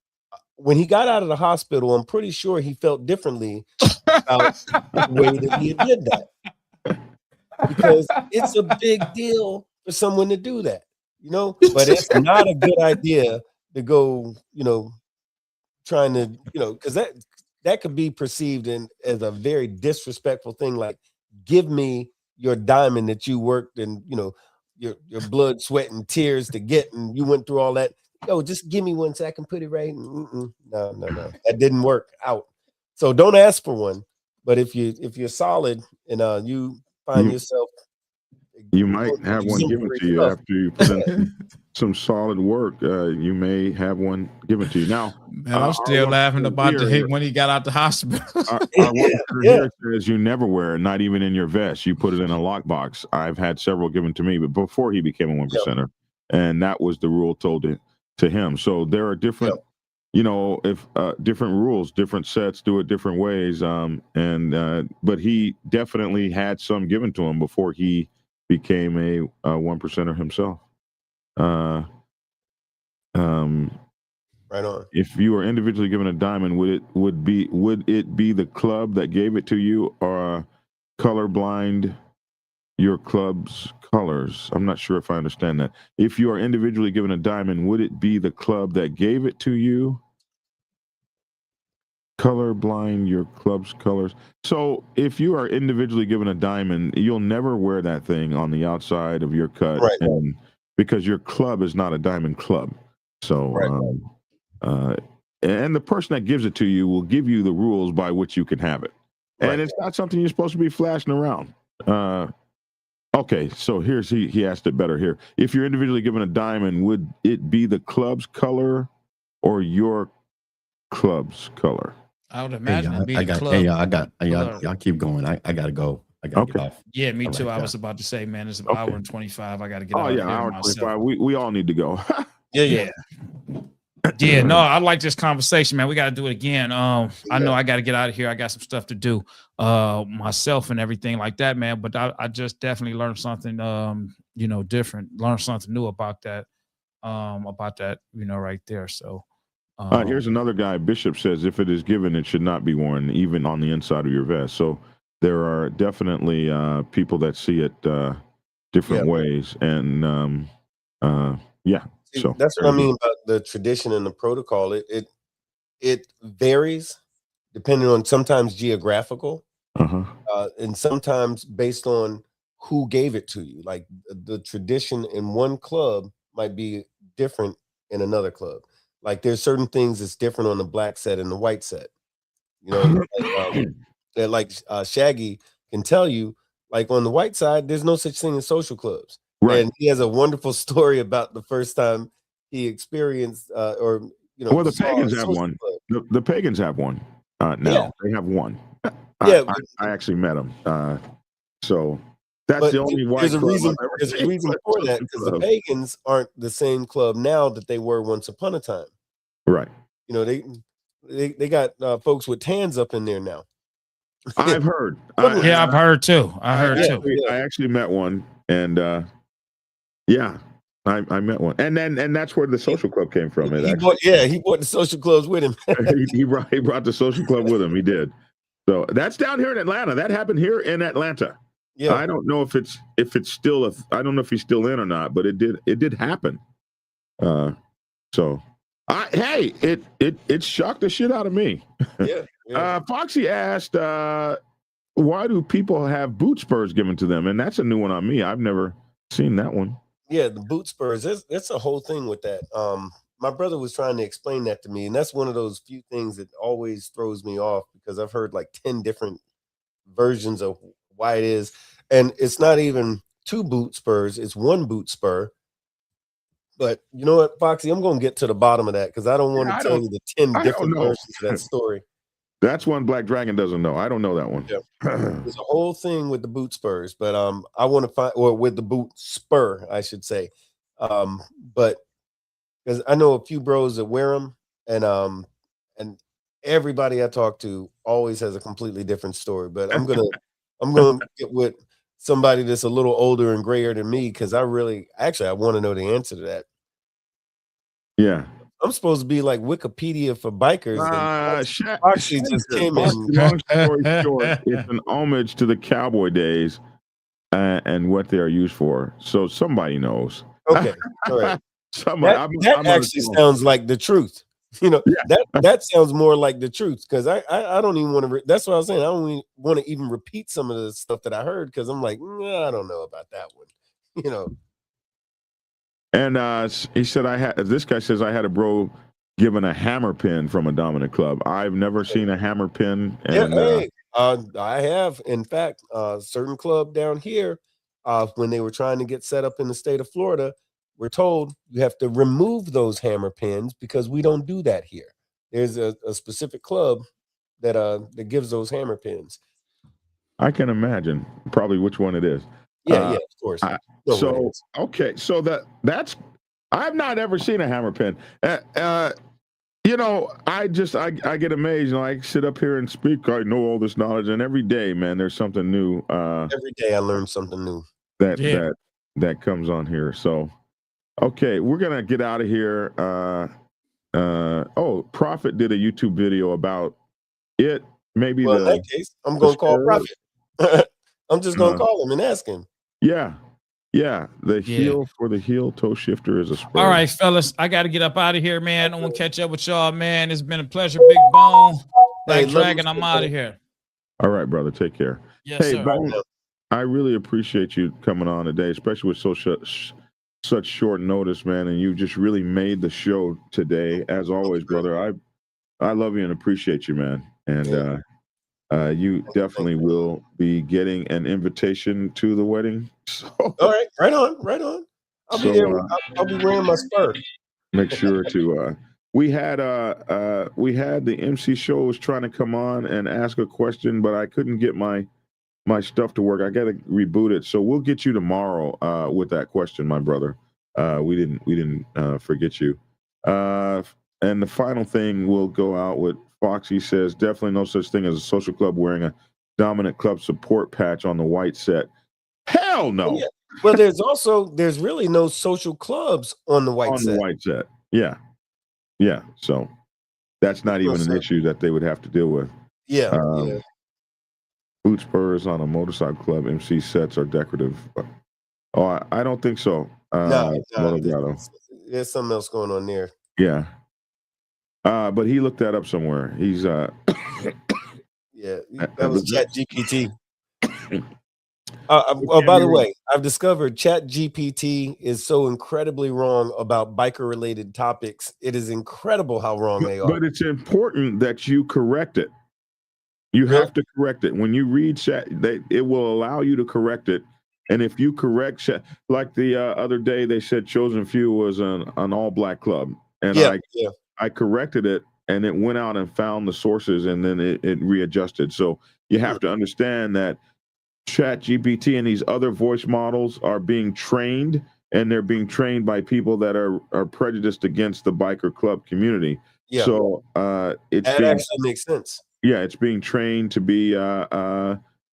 when he got out of the hospital, I'm pretty sure he felt differently about the way that he did that. Because it's a big deal for someone to do that, but it's not a good idea to go, trying to, because that could be perceived as a very disrespectful thing. Like, give me your diamond that you worked and, your blood, sweat, and tears to get, and you went through all that. Yo, just give me one so I can put it right. No, that didn't work out. So don't ask for one. But if you're solid and you find yourself, you might have one given to you after you put in some solid work. You may have one given to you. Now, man, I'm still laughing about when he got out the hospital. Our here says you never wear it, not even in your vest. You put it in a lockbox. I've had several given to me, but before he became a 1%er, and that was the rule told to him. So there are different, if different rules, different sets do it different ways. But he definitely had some given to him before he became a 1%er himself. Right on. If you are individually given a diamond, would it be the club that gave it to you, or colorblind your club's colors? I'm not sure if I understand that. If you are individually given a diamond, would it be the club that gave it to you? Colorblind your club's colors. So if you are individually given a diamond, you'll never wear that thing on the outside of your cut, Right. and because your club is not a diamond club. So Right. and the person that gives it to you will give you the rules by which you can have it. And Right. it's not something you're supposed to be flashing around. Okay, so he asked it better here. If you're individually given a diamond, would it be the club's color or your club's color? I would Hey, imagine y'all, it'd be I the got. club. Hey, y'all, I got. Color. Y'all keep going. I gotta go. I gotta get Okay. off. Yeah, me All too. right, I was y'all. about to say, man, it's an Okay. hour and 25. I got to get Oh out of yeah, here hour myself. 25. We all need to go. Yeah. Yeah, no, I like this conversation, man. We got to do it again. I know Yeah. I got to get out of here. I got some stuff to do myself and everything like that, man. But I just definitely learned something different, learned something new about that, right there. So Here's another guy. Bishop says, if it is given, it should not be worn, even on the inside of your vest. So there are definitely people that see it different ways, and yeah. See, So that's what I mean about the tradition and the protocol. It varies depending on sometimes geographical, and sometimes based on who gave it to you. Like the tradition in one club might be different in another club. Like there's certain things that's different on the black set and the white set. You know, Shaggy can tell you, like on the white side, there's no such thing as social clubs. Right. And he has a wonderful story about the first time he experienced, Well, the saw a pagans have social one. club. The pagans have one now. Yeah. They have one. Yeah, I actually met them. So that's but the only white there's a club reason. I've ever There's a seen. reason for that, because the Club. pagans aren't the same club now that they were once upon a time. Right. You know, they got folks with tans up in there now. I've heard. yeah, I've heard too. I heard too. I actually met one, and yeah, I met one, and that's where the social club came from. He bought the social clubs with him. he brought the social club with him. He did. So that's down here in Atlanta. That happened here in Atlanta. Yeah, I don't know if it's still I don't know if he's still in or not, but it did happen. So it shocked the shit out of me. yeah. Foxy asked, why do people have boot spurs given to them? And that's a new one on me. I've never seen that one. Yeah, the boot spurs. That's a whole thing with that. My brother was trying to explain that to me, and that's one of those few things that always throws me off, because I've heard like 10 different versions of why it is, and it's not even 2 boot spurs; it's 1 boot spur. But you know what, Foxy, I'm going to get to the bottom of that, because I don't want to tell you the 10 different versions of that story. That's one Black Dragon doesn't know. I don't know that one. Yeah. There's a whole thing with the boot spurs, but I want to find, or with the boot spur, I should say. But because I know a few bros that wear them, and everybody I talk to always has a completely different story. But I'm gonna get with somebody that's a little older and grayer than me, because I want to know the answer to that. Yeah. I'm supposed to be like Wikipedia for bikers. Foxy just came in. Long story short, it's an homage to the cowboy days and what they are used for. So somebody knows. Okay, all right. Somebody. That actually sounds like the truth. You know, that sounds more like the truth, because I don't even want to. That's what I was saying. I don't even want to even repeat some of the stuff that I heard, because I'm like, I don't know about that one. You know. And he said, this guy says, I had a bro given a hammer pin from a dominant club. I've never seen a hammer pin. And, I have. In fact, a certain club down here, when they were trying to get set up in the state of Florida, we're told you have to remove those hammer pins, because we don't do that here. There's a specific club that gives those hammer pins. I can imagine probably which one it is. Yeah, of course. So that's I've not ever seen a hammer pin. I get amazed. I sit up here and speak. I know all this knowledge, and every day, man, there's something new. Every day I learn something new. That comes on here. So, okay, we're gonna get out of here. Prophet did a YouTube video about it. Maybe Well, in the that case, I'm going to call skirt. Prophet. I'm just going to Uh, call him and ask him. yeah. The Yeah. heel for the heel toe shifter is a spur. All right, fellas, I got to get up out of here, man. I want to catch up with y'all, man. It's been a pleasure, Big Bone. Black Hey, love Dragon, you, I'm man. out of here. All right, brother. Take care. Yes, Hey, sir. Bone, I really appreciate you coming on today, especially with such short notice, man. And you just really made the show today, as always, brother. I love you and appreciate you, man. And you definitely will be getting an invitation to the wedding. So, All right, right on. I'll be there. I'll be wearing my spur. make sure to. We had the MC show was trying to come on and ask a question, but I couldn't get my stuff to work. I got to reboot it. So we'll get you tomorrow with that question, my brother. We didn't forget you. And the final thing we'll go out with. Foxy says definitely no such thing as a social club wearing a dominant club support patch on the white set. Hell no. Yeah. Well, there's really no social clubs on the white On set. the white set. Yeah. So that's not even an issue that they would have to deal with. Yeah. Boot spurs on a motorcycle club MC sets are decorative. Oh, I don't think so. No, Motorado. there's something else going on there. Yeah. But he looked that up somewhere. He's Yeah, that was Chat GPT. By the way, I've discovered Chat GPT is so incredibly wrong about biker related topics. It is incredible how wrong they are. But it's important that you correct it. You have to correct it. When you read chat, it will allow you to correct it. And if you correct chat, like the other day, they said Chosen Few was an all black club. And I corrected it and it went out and found the sources and then it readjusted. So you have to understand that Chat GPT and these other voice models are being trained, and they're being trained by people that are prejudiced against the biker club community. Yeah. So that actually makes sense. Yeah, it's being trained to be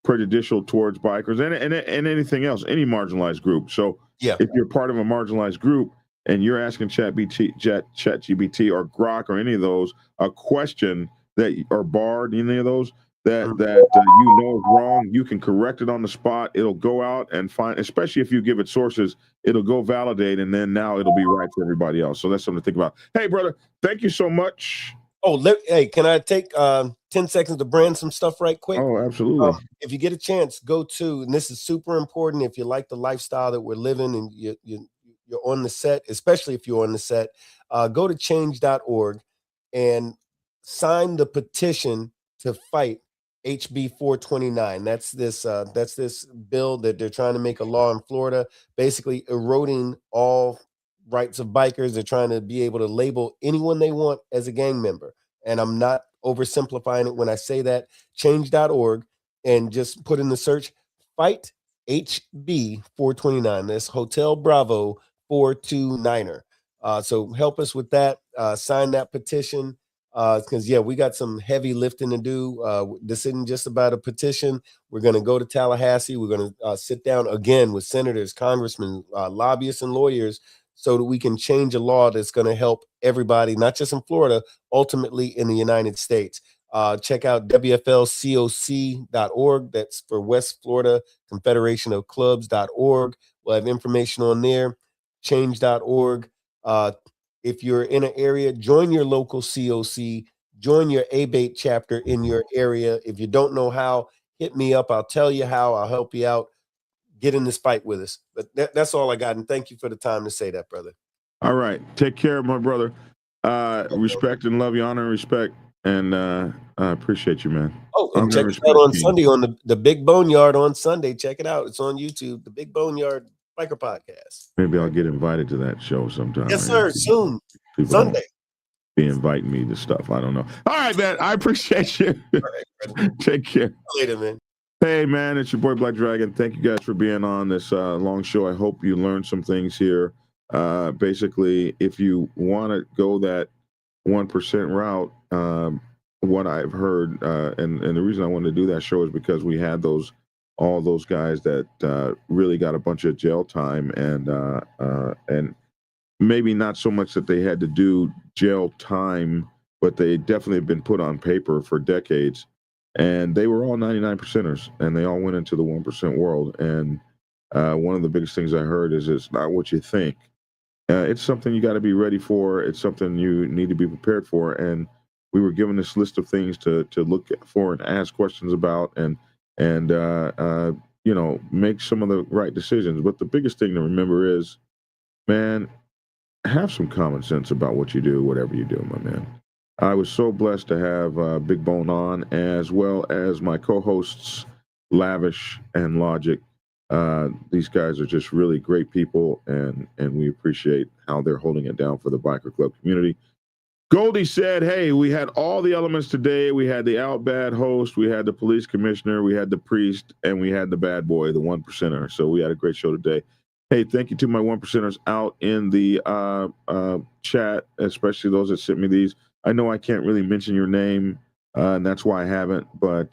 prejudicial towards bikers and anything else, any marginalized group. So if you're part of a marginalized group and you're asking ChatGPT or Grok or any of those a question that are barred, any of those that you know is wrong, you can correct it on the spot. It'll go out and find, especially if you give it sources, it'll go validate, and then now it'll be right for everybody else. So that's something to think about. Hey, brother, thank you so much. Oh, hey, can I take 10 seconds to brand some stuff right quick? Oh, absolutely. If you get a chance, go to, and this is super important if you like the lifestyle that we're living and you're on the set, especially if you're on the set, go to change.org and sign the petition to fight HB 429. That's this bill that they're trying to make a law in Florida, basically eroding all rights of bikers. They're trying to be able to label anyone they want as a gang member. And I'm not oversimplifying it when I say that. Change.org and just put in the search fight HB 429. That's Hotel Bravo 429er. So help us with that. Sign that petition. Because we got some heavy lifting to do. This isn't just about a petition. We're going to go to Tallahassee. We're going to sit down again with senators, congressmen, lobbyists, and lawyers so that we can change a law that's going to help everybody, not just in Florida, ultimately in the United States. Check out WFLCOC.org. That's for West Florida Confederation of Clubs.org. We'll have information on there. Change.org. If you're in an area, join your local COC, join your ABATE chapter in your area. If you don't know how, hit me up. I'll tell you how. I'll help you out. Get in this fight with us. But that's all I got. And thank you for the time to say that, brother. All right. Take care, my brother. Respect and love you, honor and respect. And I appreciate you, man. Oh, and check us out on Sunday on the Big Boneyard on Sunday. Check it out. It's on YouTube, the Big Boneyard Biker Podcast. Maybe I'll get invited to that show sometime. Yes, sir. Soon. Sunday. Be inviting me to stuff. I don't know. All right, man. I appreciate you. All right, take care. Later, man. Hey, man. It's your boy Black Dragon. Thank you guys for being on this long show. I hope you learned some things here. Basically, if you want to go that 1% route, what I've heard, and the reason I wanted to do that show is because we had all those guys that really got a bunch of jail time, and maybe not so much that they had to do jail time, but they definitely have been put on paper for decades. And they were all 99 percenters, and they all went into the 1% world. And one of the biggest things I heard is it's not what you think. It's something you got to be ready for. It's something you need to be prepared for. And we were given this list of things to look for and ask questions about, and make some of the right decisions. But the biggest thing to remember is, man, have some common sense about what you do, whatever you do, my man. I was so blessed to have Big Bone on, as well as my co-hosts, Lavish and Logic. These guys are just really great people, and we appreciate how they're holding it down for the Biker Club community. Goldie said, hey, we had all the elements today. We had the out bad host, we had the police commissioner, we had the priest, and we had the bad boy, the 1%er. So we had a great show today. Hey, thank you to my 1%ers out in the chat, especially those that sent me these. I know I can't really mention your name, and that's why I haven't, but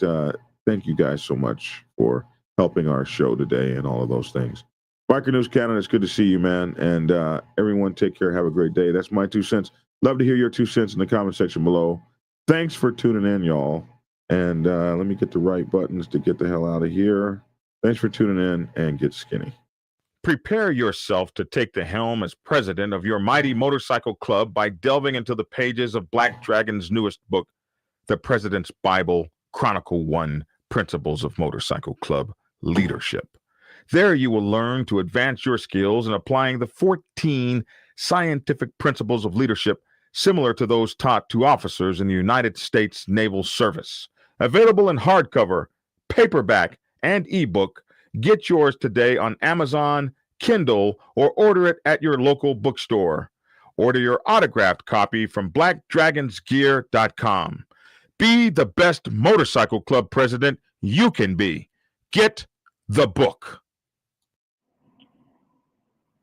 thank you guys so much for helping our show today and all of those things. Biker News Canada, it's good to see you, man. And everyone, take care. Have a great day. That's my 2 cents. Love to hear your 2 cents in the comment section below. Thanks for tuning in, y'all. And let me get the right buttons to get the hell out of here. Thanks for tuning in, and get skinny. Prepare yourself to take the helm as president of your mighty motorcycle club by delving into the pages of Black Dragon's newest book, The President's Bible, Chronicle 1, Principles of Motorcycle Club Leadership. There you will learn to advance your skills in applying the 14 scientific principles of leadership similar to those taught to officers in the United States Naval Service. Available in hardcover, paperback, and ebook. Get yours today on Amazon, Kindle, or order it at your local bookstore. Order your autographed copy from blackdragonsgear.com. Be the best motorcycle club president you can be. Get the book.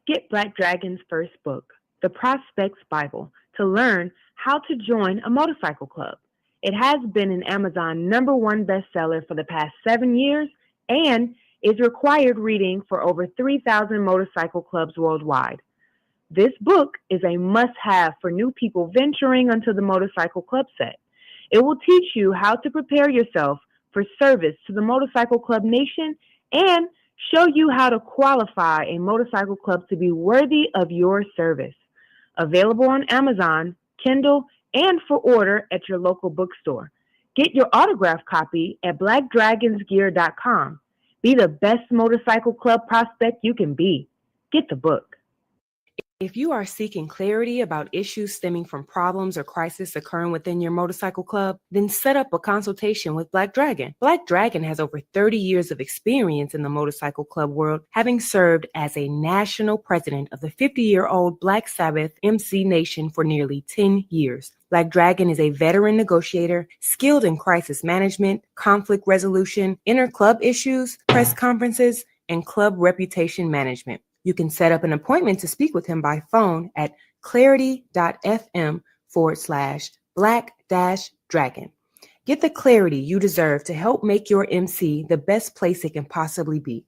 Get Black Dragon's first book, The Prospect's Bible, to learn how to join a motorcycle club. It has been an Amazon #1 bestseller for the past 7 years and is required reading for over 3,000 motorcycle clubs worldwide. This book is a must-have for new people venturing onto the motorcycle club set. It will teach you how to prepare yourself for service to the motorcycle club nation and show you how to qualify a motorcycle club to be worthy of your service. Available on Amazon, Kindle, and for order at your local bookstore. Get your autographed copy at blackdragonsgear.com. Be the best motorcycle club prospect you can be. Get the book. If you are seeking clarity about issues stemming from problems or crises occurring within your motorcycle club, then set up a consultation with Black Dragon. Black Dragon has over 30 years of experience in the motorcycle club world, having served as a national president of the 50-year-old Black Sabbath MC Nation for nearly 10 years. Black Dragon is a veteran negotiator, skilled in crisis management, conflict resolution, inter-club issues, press conferences, and club reputation management. You can set up an appointment to speak with him by phone at clarity.fm/black-dragon. Get the clarity you deserve to help make your MC the best place it can possibly be.